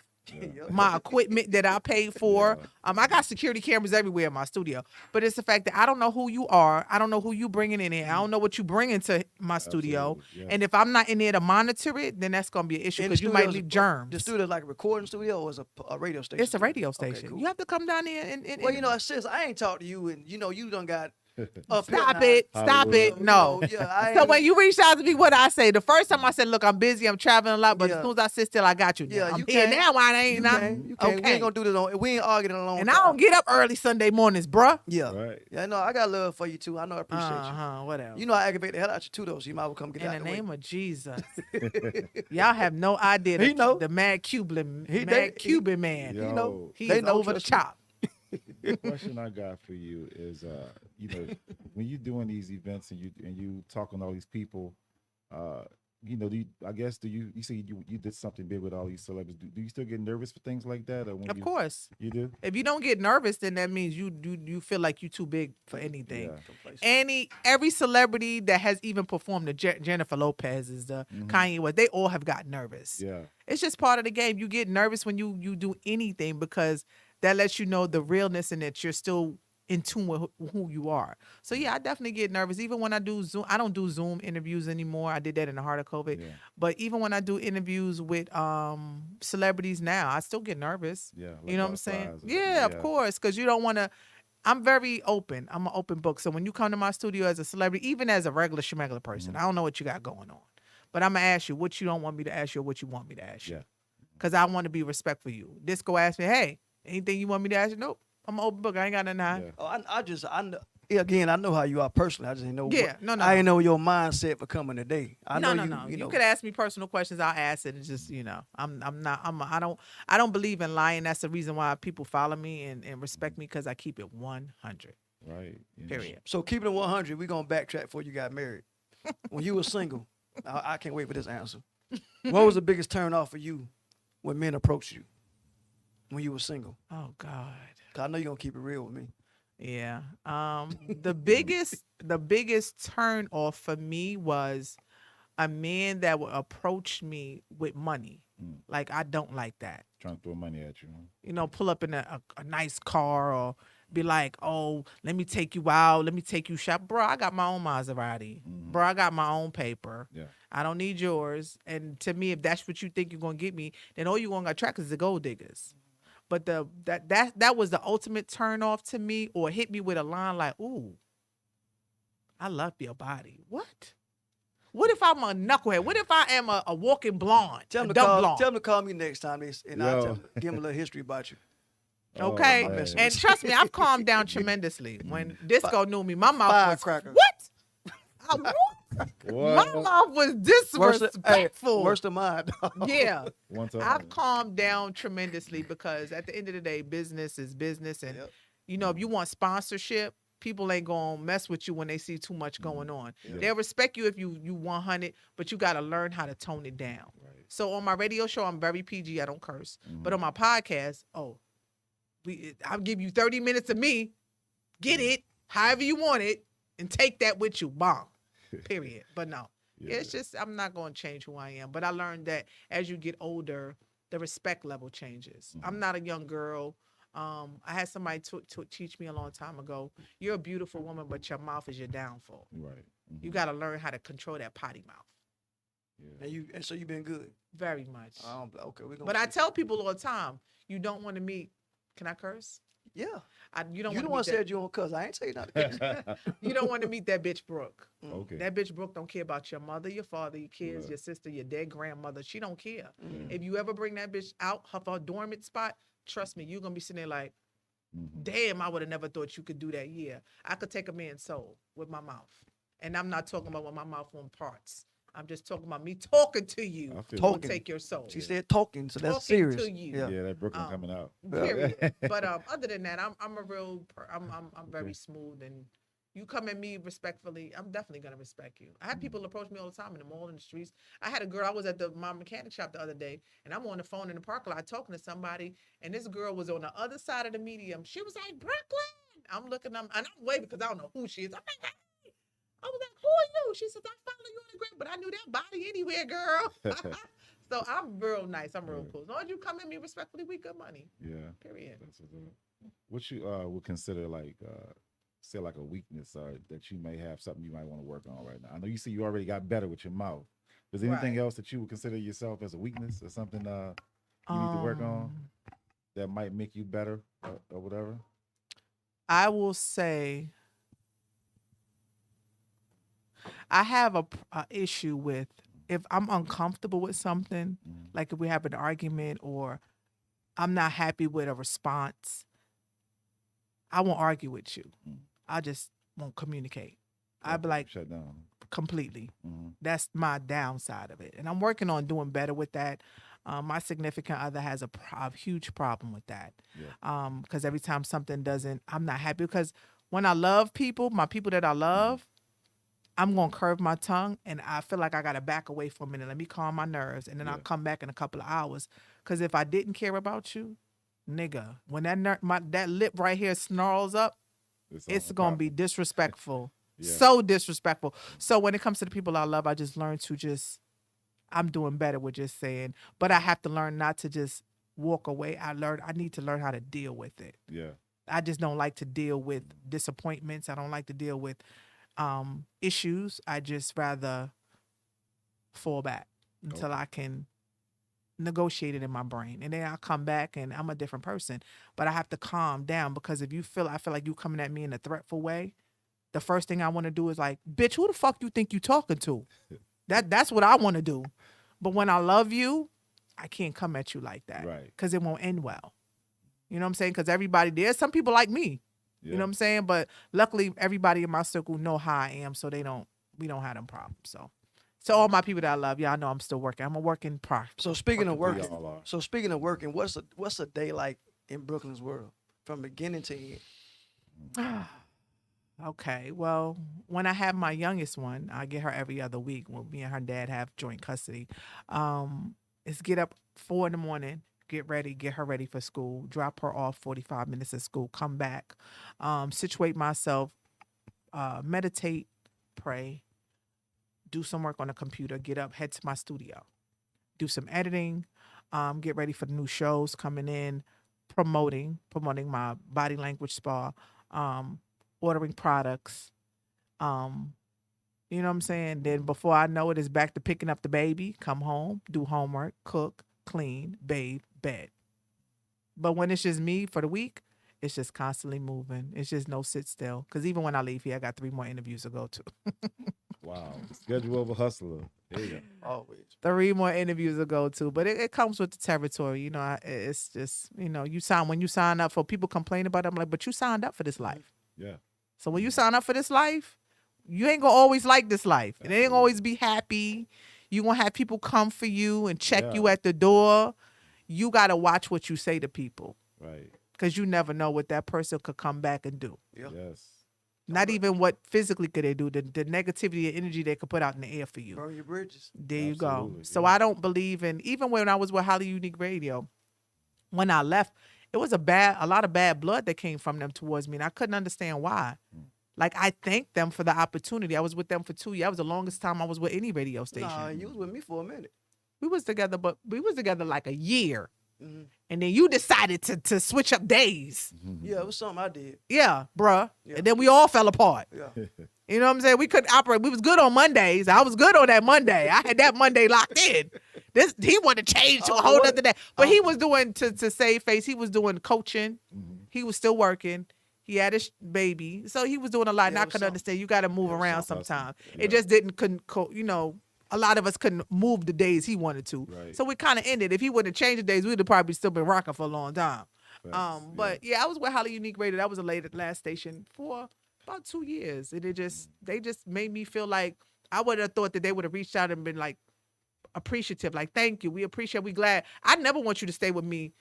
My equipment that I paid for. I got security cameras everywhere in my studio. But it's the fact that I don't know who you are. I don't know who you bringing in here. I don't know what you bring into my studio. Absolutely, yeah. And if I'm not in there to monitor it, then that's going to be an issue And because the you might studio's- leave germs. The studio is like a recording studio or is a radio station? It's a radio Okay, station. cool. You have to come down there and Well, sis, I ain't talked to you, and you done got up here stop now. it. Stop Hollywood. it. No. I So ain't- when you reached out to me, what I say? The first time I said, look, I'm busy, I'm traveling a lot, but Yeah. as soon as I sit still, I got you. Now. Yeah, I'm you here can. now. I ain't. you not- can't. We ain't gonna do this on. We ain't arguing alone. And I don't get up early Sunday mornings, bruh. Yeah, Right. yeah. No, I got love for you too. I know I appreciate Whatever. you. You know I aggravate the hell out you too, though. So you might well come get In out the the way. name of Jesus. Y'all have no idea. He know. The mad Cuban, They- Cuban man. Yo, You know, He's they know, over the trust me. chop. The question I got for you is, when you're doing these events and you talking to all these people, you say you did something big with all these celebrities. Do you still get nervous for things like that? Or when Of course. You do? If you don't get nervous, then that means you feel like you're too big for anything. Yeah. Every celebrity that has even performed, the Jennifer Lopez, the Kanye West, they all have gotten nervous. Yeah. It's just part of the game. You get nervous when you do anything because that lets you know the realness and that you're still in tune with who you are. So yeah, I definitely get nervous. Even when I do Zoom, I don't do Zoom interviews anymore. I did that in the heart of COVID. Yeah. But even when I do interviews with celebrities now, I still get nervous. Yeah. You know what I'm saying? butterflies or Yeah, something. of course, because you don't want to. I'm very open. I'm an open book. So when you come to my studio as a celebrity, even as a regular schmegular person, I don't know what you got going on. But I'm going to ask you what you don't want me to ask you or what you want me to ask you. Yeah. Because I want to be respectful of you. Disco asked me, hey, anything you want me to ask you? Nope. I'm an open book. I ain't got nothing to hide. Yeah. Oh, I know. Yeah, again, I know how you are personally. I just didn't know. Yeah, no. I didn't know your mindset for coming today. I know No. you. You know. could ask me personal questions. I'll ask it. And just, I don't believe in lying. That's the reason why people follow me and respect me, because I keep it 100. Right. Yeah. Period. So keeping it 100, we're gonna backtrack before you got married. When you were single, I can't wait for this answer. What was the biggest turn off for you when men approached you when you were single? Oh, God. 'Cause I know you're gonna keep it real with me. Yeah. The biggest turn off for me was a man that would approach me with money. Mm. Like, I don't like that. Trying to throw money at you. Pull up in a nice car or be like, oh, let me take you out. Let me take you shop. Bro, I got my own Maserati. Bro, I got my own paper. Yeah. I don't need yours. And to me, if that's what you think you're going to get me, then all you're going to attract is the gold diggers. But that was the ultimate turn off to me, or hit me with a line like, ooh, I love your body. What? What if I'm a knucklehead? What if I am a walking blonde? Tell them a to dumb call. blonde? Tell them to call me next time, and I'll Yo. give them a little history about you. Okay. Oh, man. And trust me, I've calmed down tremendously. When Disco knew me, my mouth was Firecracker. what? My What? mouth was disrespectful. Worse than mine. dog. Yeah. One time. I've calmed down tremendously, because at the end of the day, business is business. And, Yep. if you want sponsorship, people ain't going to mess with you when they see too much going on. Yeah. They'll respect you if you 100, but you got to learn how to tone it down. Right. So on my radio show, I'm very PG. I don't curse. Mhm. But on my podcast, I'll give you 30 minutes of me. Get it however you want it and take that with you. Bomb. Period. But no. Yeah. It's just, I'm not going to change who I am. But I learned that as you get older, the respect level changes. I'm not a young girl. I had somebody to teach me a long time ago, you're a beautiful woman, but your mouth is your downfall. Right. Mhm. You got to learn how to control that potty mouth. Yeah. And so you've been good. Very much. Okay, we're gonna. But I tell people all the time, you don't want to meet, can I curse? Yeah. You don't You the one want to meet said you don't cuss. I ain't say nothing. that, you don't want to meet that bitch Brooke. Okay. That bitch Brooke don't care about your mother, your father, your kids, Right. your sister, your dead grandmother. She don't care. Mm. If you ever bring that bitch out of her dormant spot, trust me, you're going to be sitting there like, Mhm. damn, I would have never thought you could do that. Yeah, I could take a man's soul with my mouth. And I'm not talking about with my mouth on parts. I'm just talking about me talking to you. I feel Will Talking. take your soul. She said talking, so that's Talking serious. to you. Yeah. Yeah, that Brooklyn Um, coming out. Period. But other than that, I'm a real. I'm very Okay. smooth, and you come at me respectfully, I'm definitely gonna respect you. I have people approach me all the time in the mall, in the streets. I had a girl. I was at my mechanic shop the other day, and I'm on the phone in the parking lot talking to somebody, and this girl was on the other side of the medium. She was like, Brooklyn. I'm looking, and I'm waving because I don't know who she is. I'm like, hey. I was like, who are you? She said, I follow you on the gram, but I knew that body anywhere, girl. So I'm real nice. I'm real Yeah. cool. As long as you come at me respectfully, we good money. Yeah. Period. That's what's up. What you would consider like say like a weakness or that you may have something you might want to work on right now? I know you see you already got better with your mouth. Is there anything Right. else that you would consider yourself as a weakness or something you need to work on that might make you better or whatever? I will say I have a issue with if I'm uncomfortable with something, Mhm. like if we have an argument or I'm not happy with a response, I won't argue with you. Mm. I just won't communicate. I'd be Okay, like, shut down. completely. Mhm. That's my downside of it. And I'm working on doing better with that. My significant other has a huge problem with that. Yeah. Because every time something doesn't, I'm not happy. Because when I love people, my people that I love, I'm going to curve my tongue and I feel like I got to back away for a minute. Let me calm my nerves. And then I'll Yeah. come back in a couple of hours. Because if I didn't care about you, nigga, when that lip right here snarls up, it's going to be disrespectful. Yeah. So disrespectful. So when it comes to the people I love, I just learned to I'm doing better with just saying, but I have to learn not to just walk away. I need to learn how to deal with it. Yeah. I just don't like to deal with disappointments. I don't like to deal with issues. I just rather fall back until I can negotiate it in my brain, and then I'll come back and I'm a different person. But I have to calm down, because if I feel like you coming at me in a threatful way, the first thing I want to do is like, bitch, who the fuck you think you talking to? That's what I want to do. But when I love you, I can't come at you like that, Right. because it won't end well. You know what I'm saying? Because there's some people like me. Yeah. You know what I'm saying? But luckily, everybody in my circle know how I am, so we don't have them problems. So all my people that I love, y'all know I'm still working. I'm a working pro. So speaking of working, all are. what's a day like in Brooklyn's world from beginning to end? Okay, well, when I have my youngest one, I get her every other week. When me and her dad have joint custody, it's get up 4 a.m, get ready, get her ready for school, drop her off 45 minutes at school, come back, situate myself, meditate, pray, do some work on the computer, get up, head to my studio, do some editing, get ready for the new shows coming in, promoting my body language spa, ordering products, you know what I'm saying? Then before I know it, it's back to picking up the baby, come home, do homework, cook, clean, bathe, bed. But when it's just me for the week, it's just constantly moving. It's just no sit still. Because even when I leave here, I got 3 more interviews to go to. Wow. Schedule of a hustler. There you go. Always. 3 more interviews to go to. But it comes with the territory. You know, it's just, when you sign up for, people complain about it, I'm like, but you signed up for this life. Yeah. So when you sign up for this life, you ain't gonna always like this life. It ain't gonna always be happy. You gonna have people come for you and check you at the door. You gotta watch what you say to people. Right. Because you never know what that person could come back and do. Yeah. Yes. Not even what physically could they do, the negativity and energy they could put out in the air for you. Burn your bridges. There you go. Absolutely, So yeah. I don't believe in, even when I was with Highly Unique Radio, when I left, it was a lot of bad blood that came from them towards me, and I couldn't understand why. Like, I thanked them for the opportunity. I was with them for 2 years. That was the longest time I was with any radio station. Nah, you was with me for a minute. We was together like a year. Mm-hmm. And then you decided to switch up days. Yeah, it was something I did. Yeah, bruh. Yeah. And then we all fell apart. Yeah. You know what I'm saying? We couldn't operate. We was good on Mondays. I was good on that Monday. I had that Monday locked in. He wanted to change to a whole other day. But he was doing, to save face, he was doing coaching. He was still working. He had his baby. So he was doing a lot. And Yeah, I it was could something. understand. You got to move Yeah, it was around something. sometimes. Yeah. It just couldn't, a lot of us couldn't move the days he wanted to. Right. So we kind of ended. If he wouldn't have changed the days, we would have probably still been rocking for a long time. Facts. But yeah, I was with Highly Unique Radio. That was the last station for about 2 years. And they just made me feel like, I would have thought that they would have reached out and been like appreciative. Like, thank you. We appreciate, we glad. I never want you to stay with me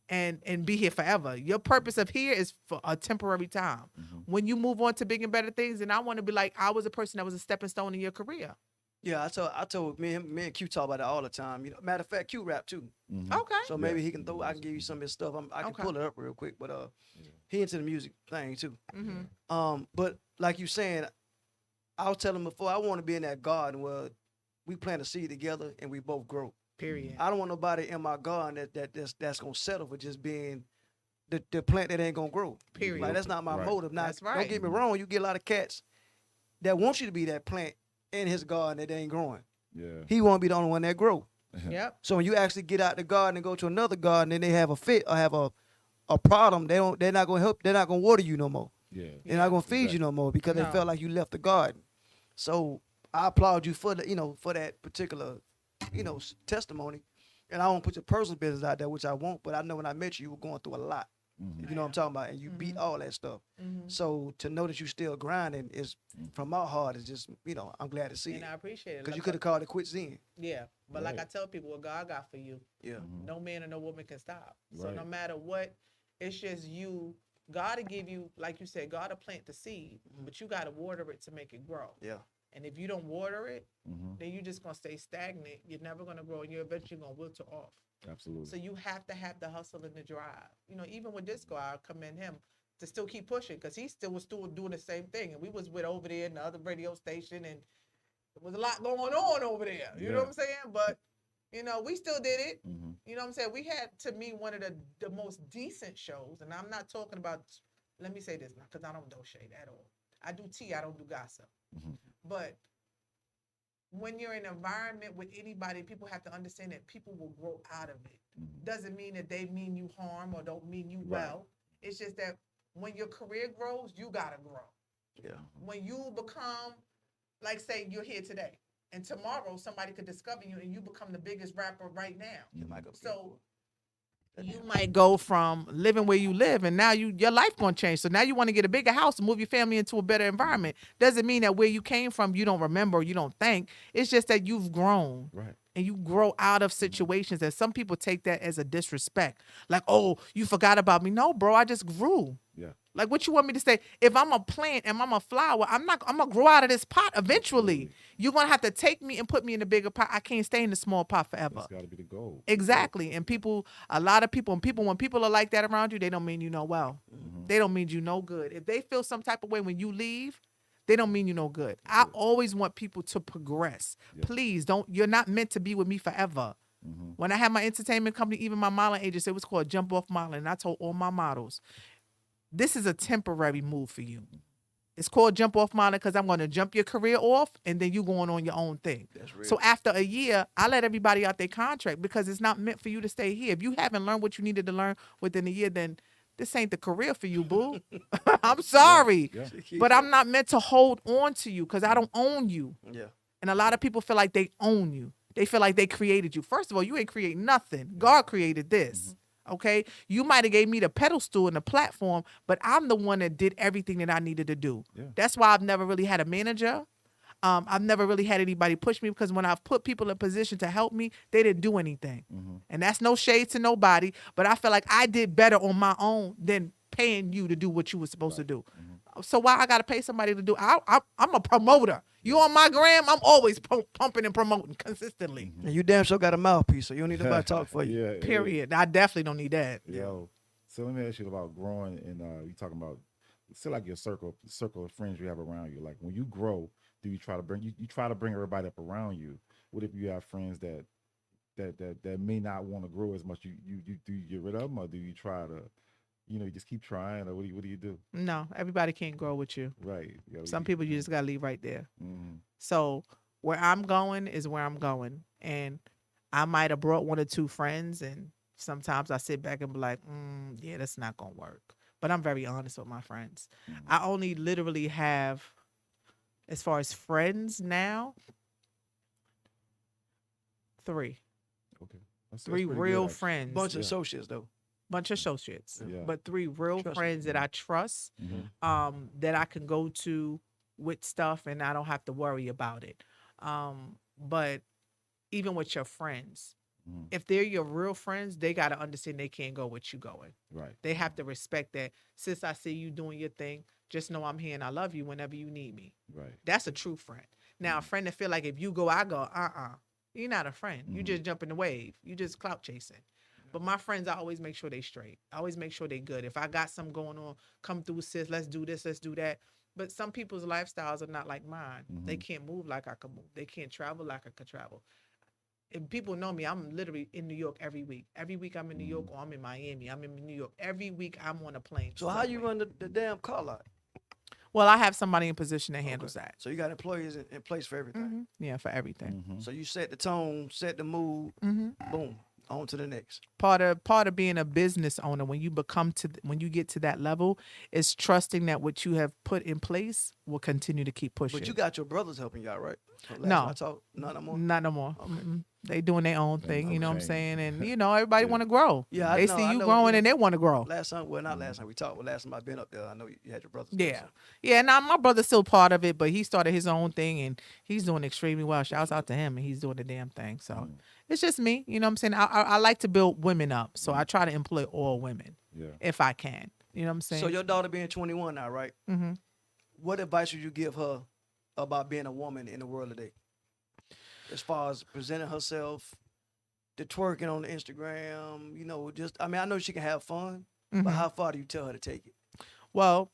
and be here forever. Your purpose of here is for a temporary time. When you move on to big and better things, then I want to be like, I was a person that was a stepping stone in your career. Yeah, I told me and Q talk about that all the time. You know, matter of fact, Q rap too. Okay. So maybe he can I can give you some of his stuff. I can Okay. pull it up real quick, but he into the music thing too. Mm-hmm. But like you saying, I was telling him before, I want to be in that garden where we plant a seed together and we both grow. Period. I don't want nobody in my garden that's gonna settle for just being the plant that ain't gonna grow. Period. Like, that's not my Right. motive. Now, That's right. don't get me wrong, you get a lot of cats that want you to be that plant in his garden that ain't growing. Yeah. He won't be the only one that grow. Yep. So when you actually get out the garden and go to another garden and they have a fit or have a problem, they're not gonna help, they're not gonna water you no more. Yeah. They're not gonna feed Exactly. you no more because No. they felt like you left the garden. So I applaud you for for that particular, testimony. And I won't put your personal business out there, which I won't, but I know when I met you, you were going through a lot. You know what I'm talking about? And you beat all that stuff. So to know that you still grinding is, from my heart, is just, I'm glad to see And it. I appreciate it. Because you Like could have called it quits then. Yeah. But like I Right. tell people, what God got for you, Yeah. no man or no woman can stop. So Right. no matter what, it's just you. God to give you, like you said, God to plant the seed, but you got to water it to make it grow. Yeah. And if you don't water it, Mm-hmm. then you're just going to stay stagnant. You're never going to grow, and you're eventually going to wilt off. Absolutely. So you have to have the hustle and the drive. Even with Disco, I commend him to still keep pushing, because he still was doing the same thing. And we was with over there in the other radio station, and there was a lot going on over there. You know Yeah. what I'm saying? But, we still did it. Mm-hmm. You know what I'm saying? We had, to me, one of the most decent shows, and I'm not talking about, let me say this now, because I don't throw shade at all. I do tea, I don't do gossip. But when you're in an environment with anybody, people have to understand that people will grow out of it. Doesn't mean that they mean you harm or don't mean you well. It's just that when your career grows, you gotta grow. Yeah. When you become, like, say you're here today, and tomorrow somebody could discover you and you become the biggest rapper right now. So you might go from living where you live, and now your life gonna change. So now you want to get a bigger house and move your family into a better environment. Doesn't mean that where you came from you don't remember or you don't think. It's just that you've grown. Right. And you grow out of situations, and some people take that as a disrespect. Like, oh, you forgot about me. No, bro, I just grew. Yeah. Like, what you want me to say? If I'm a plant and I'm a flower, I'm gonna grow out of this pot eventually. Absolutely. You're gonna have to take me and put me in a bigger pot. I can't stay in the small pot forever. That's got to be the goal. Exactly. And a lot of people, when people are like that around you, they don't mean you no well. They don't mean you no good. If they feel some type of way when you leave, they don't mean you no good. I always want people to progress. Yeah. Please you're not meant to be with me forever. When I had my entertainment company, even my modeling agency, it was called Jump Off Modeling. And I told all my models, this is a temporary move for you. It's called Jump Off Modeling because I'm going to jump your career off and then you going on your own thing. That's real. So after a year, I let everybody out their contract because it's not meant for you to stay here. If you haven't learned what you needed to learn within a year, then this ain't the career for you, boo. I'm sorry. Yeah. But I'm not meant to hold on to you because I don't own you. Yeah. And a lot of people feel like they own you. They feel like they created you. First of all, you ain't create nothing. God created this. Okay? You might have gave me the pedestal and the platform, but I'm the one that did everything that I needed to do. Yeah. That's why I've never really had a manager. I've never really had anybody push me because when I've put people in position to help me, they didn't do anything. And that's no shade to nobody, but I feel like I did better on my own than paying you to do what you were supposed to do. So why I got to pay somebody to do? I'm a promoter. You on my gram, I'm always pumping and promoting consistently. And you damn sure got a mouthpiece, so you don't need nobody to talk for you. Yeah. Period. I definitely don't need that. Yo. So let me ask you about growing, and you talking about still like your circle of friends you have around you. Like when you grow, do you try to bring you try to bring everybody up around you? What if you have friends that may not want to grow as much? You do you get rid of them, or do you try to, you just keep trying, or what do you do? No, everybody can't grow with you. Right. Some people you just gotta leave right there. Mm-hmm. So where I'm going is where I'm going, and I might have brought one or two friends, and sometimes I sit back and be like, yeah, that's not gonna work. But I'm very honest with my friends. I only literally have, as far as friends now, 3. Okay. That's 3 pretty real good, actually. friends. Bunch of associates though. Bunch of associates. Yeah. But 3 real Trust friends that I trust, that I can go to with stuff and I don't have to worry about it. But even with your friends, if they're your real friends, they got to understand they can't go with you going. Right. They have to respect that. Since I see you doing your thing, just know I'm here and I love you whenever you need me. Right. That's a true friend. Now, a friend that feel like if you go, I go, you're not a friend. You just jump in the wave. You just clout chasing. But my friends, I always make sure they straight. I always make sure they good. If I got something going on, come through, sis, let's do this, let's do that. But some people's lifestyles are not like mine. They can't move like I can move. They can't travel like I could travel. If people know me, I'm literally in New York every week. Every week I'm in New York, or I'm in Miami. I'm in New York. Every week I'm on a plane. So how you run the damn car lot? Well, I have somebody in position that handles that. So you got employees in place for everything. Yeah, for everything. So you set the tone, set the mood, boom, on to the next. Part of being a business owner, when you get to that level, is trusting that what you have put in place will continue to keep pushing. But you got your brothers helping you out, right? No. Not no more. Not no more. Okay. They doing their own thing, you know what I'm Okay. saying? And everybody want to grow. Yeah, I they know, see I you know. growing and they want to grow. Not last time we talked, but last time I've been up there, I know you had your brothers. Yeah. Yeah, now my brother's still part of it, but he started his own thing and he's doing extremely well. Shouts out to him, and he's doing the damn thing. So it's just me, you know what I'm saying? I like to build women up, so I try to employ all women if I can. You know what I'm saying? So your daughter being 21 now, right? Mm-hmm. What advice would you give her about being a woman in the world today? As far as presenting herself, the twerking on the Instagram, I know she can have fun, but how far do you tell her to take it? Well,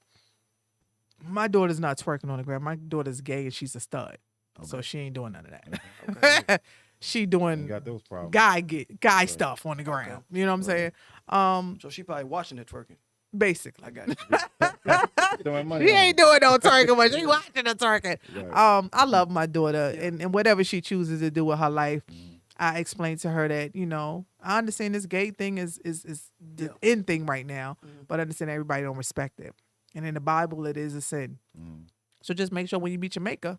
my daughter's not twerking on the ground. My daughter's gay and she's a stud. So she ain't doing none of that. Okay. she Ain't doing got those problems. guy stuff on the ground. You know what I'm saying? So she probably watching it twerking. Basically. I got you. Throwing money She on ain't them. doing no twerking, but she watching the twerking. Right. I love my daughter, Yeah. and whatever she chooses to do with her life, Mhm. I explained to her that I understand this gay thing is the Yeah. in thing right now, Mhm. but I understand everybody don't respect it, and in the Bible it is a sin. Mhm. So just make sure when you meet your maker,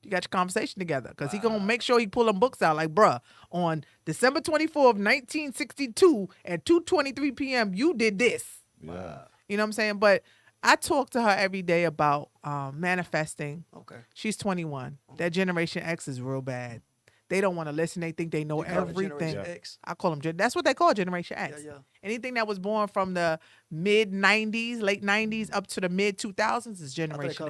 you got your conversation together, because he Wow. gonna make sure he pull them books out. Like, bruh, on December 24th, 1962 at 2:23 p.m., you did this. Yeah. You know what I'm saying? But I talk to her every day about manifesting. Okay. She's 21. That Generation X is real bad. They don't want to listen. They think they know You call it everything. Generation Yeah. X. I call them. That's what they call Generation X. Yeah, yeah. Anything that was born from the mid 90s, late 90s up to the mid 2000s is I think they Generation call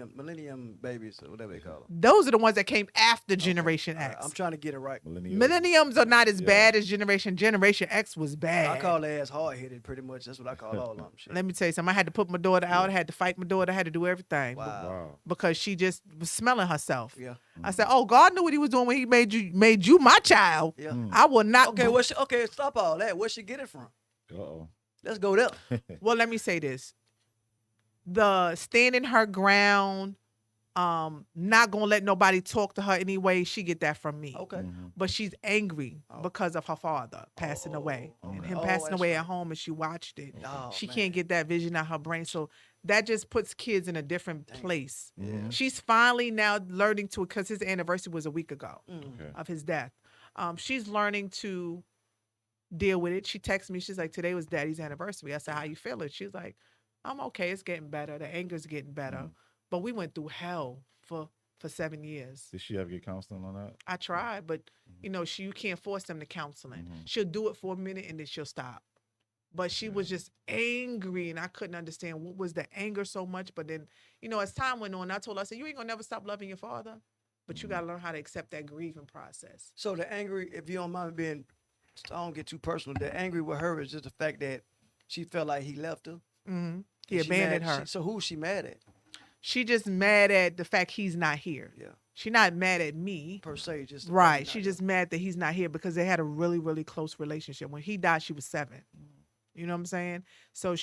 X. millennium babies or whatever they call them. Those are the ones that came after Generation All right, X. I'm trying to get it right. Millenniums are not as Yeah. bad as Generation. Generation X was bad. I call their ass hard headed, pretty much. That's what I call all of them. Shit. Let me tell you something. I had to put my daughter out. I had to fight my daughter. I had to do everything. Wow. Wow. Because she just was smelling herself. Yeah. I said, "Oh, God knew what He was doing when He made you my child. Yeah. I will not." Okay, okay, stop all that. Where she get it from? Uh-oh. Let's go there. Well, let me say this: the standing her ground, not gonna let nobody talk to her anyway. She get that from me. Okay. Mhm. But she's angry Oh. because of her father passing away, and okay. him Oh, passing that's away right. at home, and she watched it. Oh, She man. can't get that vision out her brain, so that just puts kids in a different Dang. place. Mhm. She's finally now learning to, because his anniversary was a week ago Mm. Okay. of his death. She's learning to deal with it. She texted me. She's like, "Today was Daddy's anniversary." I said, "How you feeling?" She's like, "I'm okay. It's getting better. The anger's getting better." Mhm. But we went through hell for 7 years. Did she ever get counseling on that? I tried, but you can't force them to counseling. Mhm. She'll do it for a minute and then she'll stop. But she was just angry, and I couldn't understand what was the anger so much. But then, as time went on, I told her, I said, "You ain't gonna never stop loving your father, but you gotta learn how to accept that grieving process." So the angry, if you don't mind being, I don't get too personal. The angry with her is just the fact that she felt like he left her. Mm-hmm. He And she abandoned mad- her. so who's she mad at? She just mad at the fact he's not here. Yeah, She not mad at me. per se, just the fact Right. he's She not just mad that he's not here because they had a really, really close relationship. When he died, she was 7. You know what I'm saying? So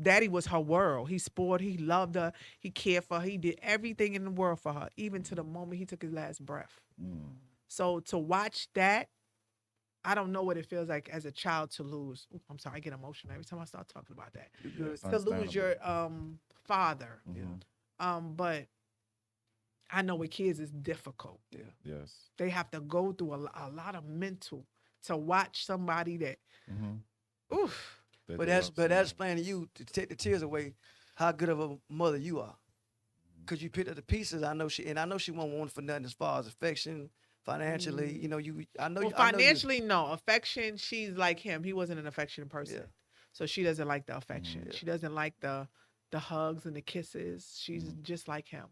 Daddy was her world. He spoiled, he loved her, he cared for her, he did everything in the world for her, even to the moment he took his last breath. Mm. So to watch that, I don't know what it feels like as a child to lose. Ooh, I'm sorry, I get emotional every time I start talking about that. You good? It's To lose understandable. your father. Mhm. But I know with kids it's difficult. Yeah. Yes. They have to go through a lot of mental to watch somebody that, Mhm. oof. That But they that's love but that's so explaining to you to take the tears away how good of a mother you are. Cause you picked up the pieces. I know she won't want for nothing as far as affection, financially. You know, I know Well, you. I know you- financially, no. Affection, she's like him. He wasn't an affectionate person. Yeah. So she doesn't like the affection. Yeah. She doesn't like the hugs and the kisses. She's just like him.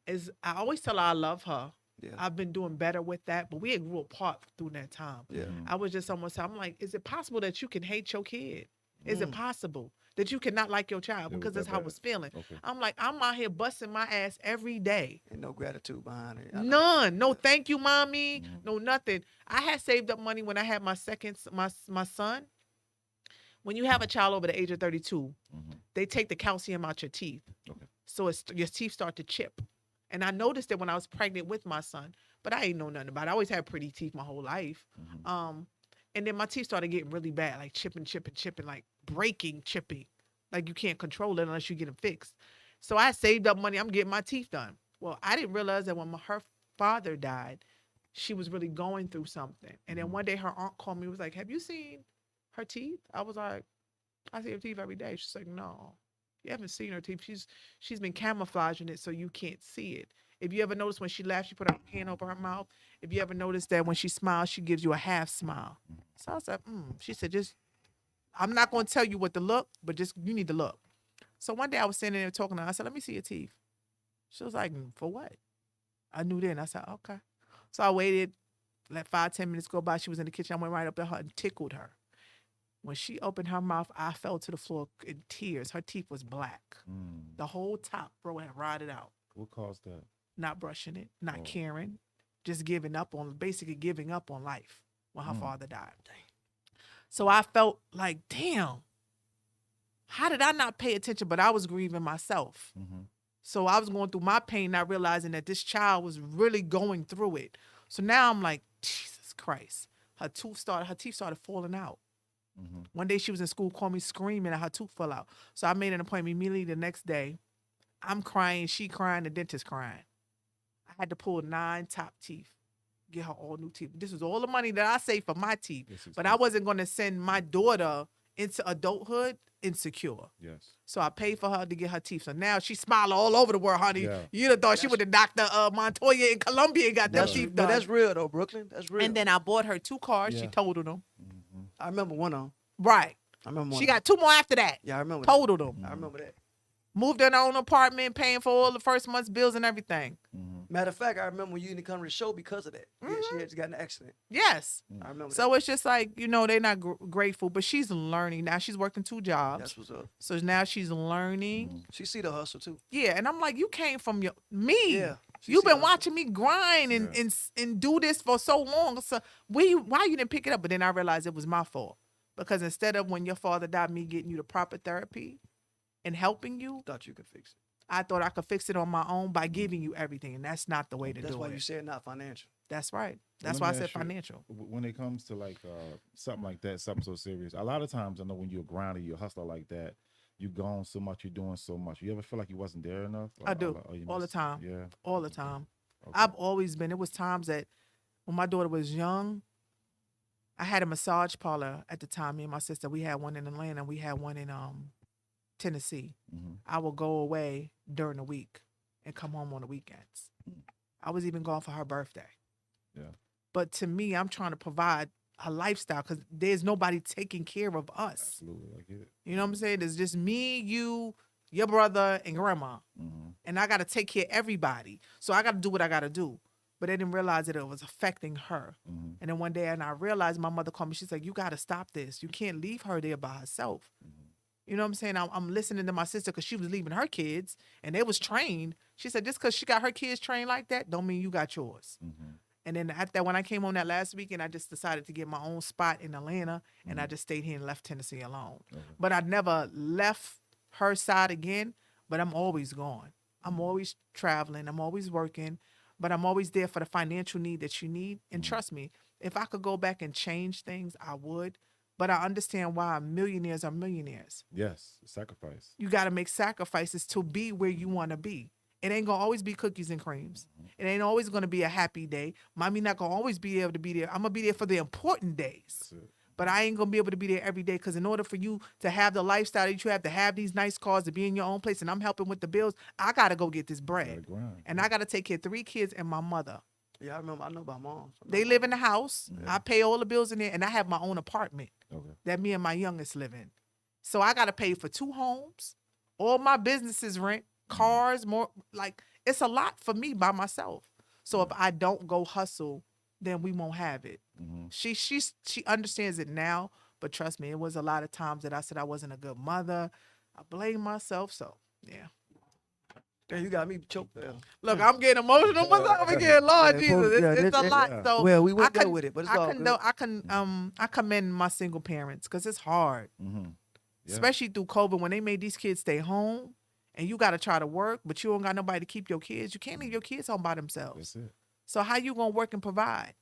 Mm. I always tell her I love her. Yeah. I've been doing better with that, but we had grew apart through that time. Yeah. I was just almost, I'm like, is it possible that you can hate your kid? Is it Mm. possible that you cannot like your child? It was Because that's that how I bad. was feeling. Okay. I'm like, I'm out here busting my ass every day. And no gratitude behind it. I know. None. No, thank you, mommy. Mhm. No, nothing. I had saved up money when I had my son. When you have a child over the age of 32, Mhm. they take the calcium out your teeth. Okay. So your teeth start to chip. And I noticed that when I was pregnant with my son, but I ain't know nothing about it. I always had pretty teeth my whole life. Mhm. And then my teeth started getting really bad, like chipping, like chipping. Like you can't control it unless you get them fixed. So I saved up money. I'm getting my teeth done. Well, I didn't realize that when her father died, she was really going through something. And then one day her aunt called me, was like, "Have you seen her teeth?" I was like, "I see her teeth every day." She's like, "No, you haven't seen her teeth. She's been camouflaging it so you can't see it. If you ever notice when she laughs, she put her hand over her mouth. If you ever notice that when she smiles, she gives you a half smile." So I said, She said, I'm not going to tell you what to look, but just, you need to look. So one day I was sitting there talking to her. I said, "Let me see your teeth." She was like, "For what?" I knew then. I said, "Okay." So I waited, let 5-10 minutes go by. She was in the kitchen. I went right up to her and tickled her. When she opened her mouth, I fell to the floor in tears. Her teeth was black. Mm. The whole top, bro, had rotted out. What caused that? Not brushing it, not Oh. caring, just basically giving up on life when her father died. So I felt like, damn, how did I not pay attention? But I was grieving myself. So I was going through my pain, not realizing that this child was really going through it. So now I'm like, Jesus Christ. Her teeth started falling out. One day she was in school, called me screaming and her tooth fell out. So I made an appointment immediately the next day. I'm crying, she crying, the dentist crying. I had to pull 9 top teeth, get her all new teeth. This was all the money that I saved for my teeth. But I wasn't going to send my daughter into adulthood insecure. Yes. So I paid for her to get her teeth. So now she's smiling all over the world, honey. Yeah. You'd have thought she would have Dr. Montoya in Colombia and got them teeth done. But that's real though, Brooklyn. That's real. And then I bought her 2 cars. Yeah. She totaled them. I remember one of them. Right. I remember one. She got 2 more after that. Yeah, I remember. Totaled them. I remember that. Moved in her own apartment, paying for all the first month's bills and everything. Matter of fact, I remember when you didn't come to the show because of that. Yeah, she had got in an accident. Yes. I remember. So it's just like, they're not grateful, but she's learning. Now she's working 2 jobs. That's what's up. So now she's learning. She see the hustle too. Yeah, and I'm like, you came from me. Yeah. You've been watching me grind and do this for so long. So why you didn't pick it up? But then I realized it was my fault. Because instead of when your father died, me getting you the proper therapy and helping you, Thought you could fix it. I thought I could fix it on my own by giving you everything. And that's not the way to do it. That's why you said not financial. That's right. Well, That's let why I me said ask you, financial. When it comes to like something like that, something so serious, a lot of times I know when you're a grinder, you're a hustler like that, you're gone so much, you're doing so much. You ever feel like you wasn't there enough? I do. Or you All the missed- time. Yeah. All the time. Okay. I've always been. It was times that when my daughter was young, I had a massage parlor at the time. Me and my sister, we had one in Atlanta. We had one in Tennessee. I would go away during the week and come home on the weekends. I was even gone for her birthday. Yeah. But to me, I'm trying to provide a lifestyle because there's nobody taking care of us. Absolutely. I get it. You know what I'm saying? It's just me, you, your brother, and grandma. And I got to take care of everybody. So I got to do what I got to do. But I didn't realize that it was affecting her. And then one day, and I realized, my mother called me. She's like, you got to stop this. You can't leave her there by herself. You know what I'm saying? I'm listening to my sister because she was leaving her kids and they was trained. She said, just because she got her kids trained like that, don't mean you got yours. And then after that, when I came home that last weekend, I just decided to get my own spot in Atlanta, and I just stayed here and left Tennessee alone. But I never left her side again, but I'm always gone. I'm always traveling. I'm always working, but I'm always there for the financial need that you need. And trust me, if I could go back and change things, I would. But I understand why millionaires are millionaires. Yes. Sacrifice. You got to make sacrifices to be where you want to be. It ain't going to always be cookies and creams. It ain't always going to be a happy day. Mommy not going to always be able to be there. I'm going to be there for the important days. But I ain't going to be able to be there every day because in order for you to have the lifestyle that you have, to have these nice cars, to be in your own place, and I'm helping with the bills, I got to go get this bread. And I got to take care of 3 kids and my mother. Yeah, I remember. I know about mom. They live in the house. I pay all the bills in there, and I have my own apartment that me and my youngest live in. So I got to pay for 2 homes, all my businesses rent, cars, more, like it's a lot for me by myself. So if I don't go hustle, then we won't have it. She understands it now, but trust me, it was a lot of times that I said I wasn't a good mother. I blame myself. So yeah. Damn, you got me choked there. Look, I'm getting emotional myself again. Lord Jesus, it's a lot. So well, we went there with it, but it's all good. I commend my single parents because it's hard, especially through COVID when they made these kids stay home, and you got to try to work, but you don't got nobody to keep your kids. You can't leave your kids home by themselves. That's it. So how you gonna work and provide?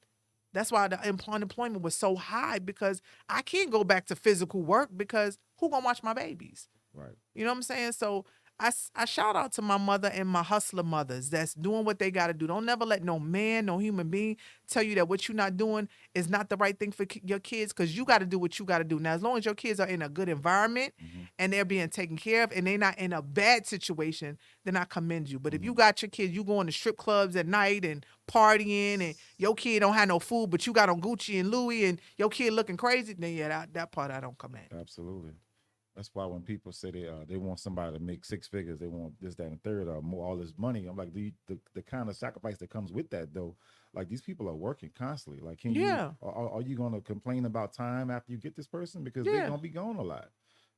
That's why the unemployment was so high because I can't go back to physical work because who gonna watch my babies? Right. You know what I'm saying? So I shout out to my mother and my hustler mothers that's doing what they got to do. Don't never let no man, no human being tell you that what you're not doing is not the right thing for your kids because you got to do what you got to do. Now, as long as your kids are in a good environment and they're being taken care of and they're not in a bad situation, then I commend you. But if you got your kids, you going to strip clubs at night and partying and your kid don't have no food, but you got on Gucci and Louis and your kid looking crazy, then yeah, that part I don't commend. Absolutely. That's why when people say they want somebody to make 6 figures, they want this, that, and third, or more, all this money. I'm like, the kind of sacrifice that comes with that, though. Like these people are working constantly. Like, are you gonna complain about time after you get this person because they're gonna be gone a lot?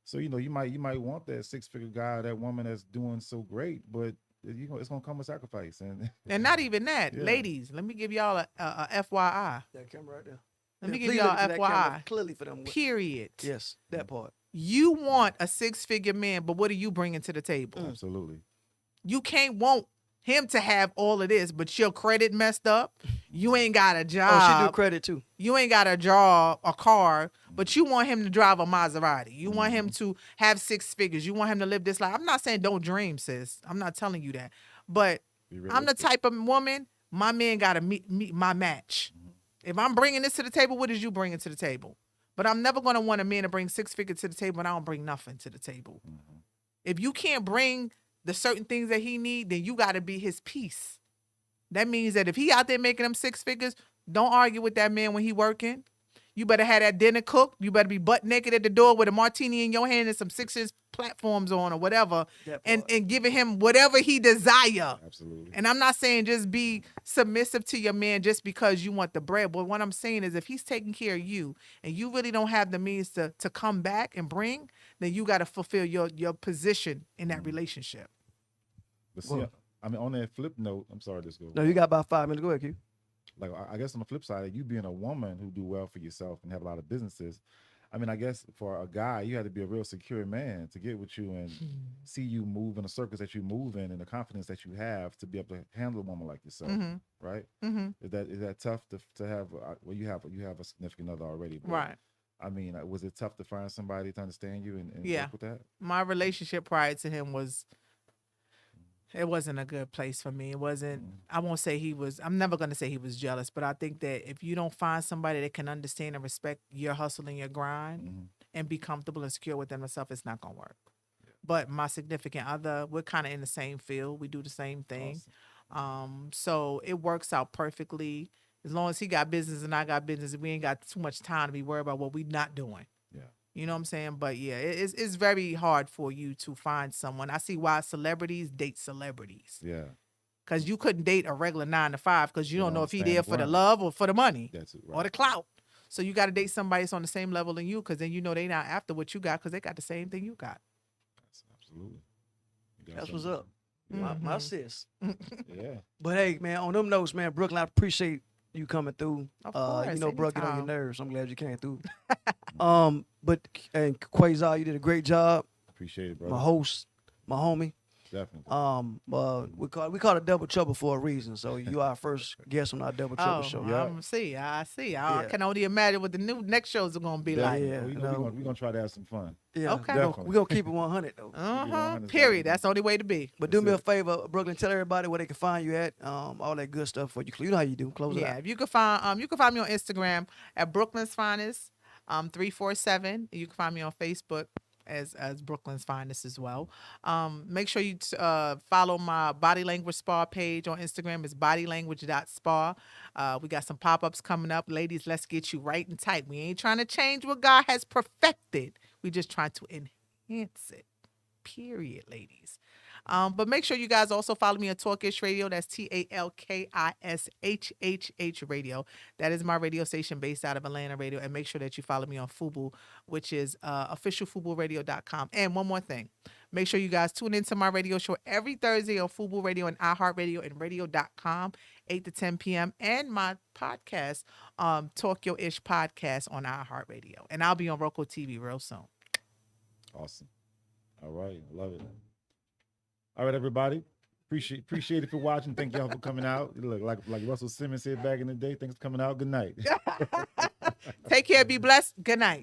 So you might want that 6-figure guy, that woman that's doing so great, but it's gonna come with sacrifice, and And not even that, Yeah. ladies. Let me give y'all a FYI. That camera right there. Let me Yeah, give please y'all look into that camera FYI. clearly for them. Period. Yes, that part. You want a 6-figure man, but what are you bringing to the table? absolutely. You can't want him to have all of this, but your credit messed up. You ain't got a Oh, job. she do credit too. You ain't got a job, a car, but you want him to drive a Maserati. You want him to have 6 figures. You want him to live this life. I'm not saying don't dream, sis. I'm not telling you that. But Be I'm the realistic. type of woman, my man got to meet my match. If I'm bringing this to the table, what is you bringing to the table? But I'm never going to want a man to bring 6 figures to the table and I don't bring nothing to the table. If you can't bring the certain things that he need, then you got to be his piece. That means that if he out there making them 6 figures, don't argue with that man when he working. You better have that dinner cooked. You better be butt naked at the door with a martini in your hand and some 6-inch platforms on or whatever, That and part. giving him whatever he desire. Absolutely. And I'm not saying just be submissive to your man just because you want the bread. But what I'm saying is if he's taking care of you and you really don't have the means to come back and bring, then you got to fulfill your position in that relationship. But see, I mean, on that flip note, I'm sorry, this go. No, you got about 5 minutes. Go ahead, Q. Like, I guess on the flip side, you being a woman who do well for yourself and have a lot of businesses, I mean, I guess for a guy, you had to be a real secure man to get with you and see you move in the circles that you move in and the confidence that you have to be able to handle a woman like yourself, right? Is that tough to have? Well, you have a significant other already, but, Right. I mean, was it tough to find somebody to understand you and Yeah. work with that? My relationship prior to him it wasn't a good place for me. It wasn't, I won't say I'm never going to say he was jealous, but I think that if you don't find somebody that can understand and respect your hustle and your grind and be comfortable and secure within themselves, it's not going to work. Yeah. But my significant other, we're kind of in the same field. We do the same thing. Awesome. So it works out perfectly. As long as he got business and I got business, we ain't got too much time to be worried about what we not doing. Yeah. You know what I'm saying? But yeah, it's very hard for you to find someone. I see why celebrities date celebrities. Yeah. Because you couldn't date a regular 9 to 5 because you don't know if he there for the grind. love or for the money. That's it, Or right. the clout. So you got to date somebody that's on the same level than you because then you know they not after what you got because they got the same thing you got. Absolutely. You got That's what's something. up. My sis. Yeah. But hey, man, on them notes, man, Brooklyn, I appreciate you coming through. Of course, you know, bro, get on your anytime. nerves. I'm glad you came through. But and Quasar, you did a great job. Appreciate it, brother. My host, my homie. Definitely. We call it Double Trouble for a reason. So you are our first guest on our Double Trouble show. I see. I Yeah. can only imagine what the next shows are going to be like. Yeah. We're gonna try to have some fun. Yeah, Okay. we're gonna keep it 100 though. Period. That's the only way to be. But do me a favor, Brooklyn, tell everybody where they can find you at. All that good stuff for you. You know how you do. Close it Yeah, out. if you can find me on Instagram at Brooklyn's Finest 347. You can find me on Facebook as Brooklyn's Finest as well. Make sure you follow my Body Language Spa page on Instagram. It's bodylanguage.spa. We got some pop-ups coming up. Ladies, let's get you right and tight. We ain't trying to change what God has perfected. We just trying to enhance it. Period, ladies. But make sure you guys also follow me on Talkish Radio. That's TALKISHHH Radio. That is my radio station based out of Atlanta Radio. And make sure that you follow me on Fubu, which is officialfubuRadio.com. And one more thing. Make sure you guys tune into my radio show every Thursday on Fubu Radio and iHeartRadio and radio.com, 8 to 10 p.m. And my podcast, Talk Your Ish Podcast on iHeartRadio. And I'll be on Roku TV real soon. Awesome. All right. Love it. All right, everybody. Appreciate it for watching. Thank y'all for coming out. Look, like Russell Simmons said back in the day, thanks for coming out. Good night. Take care. Be blessed. Good night.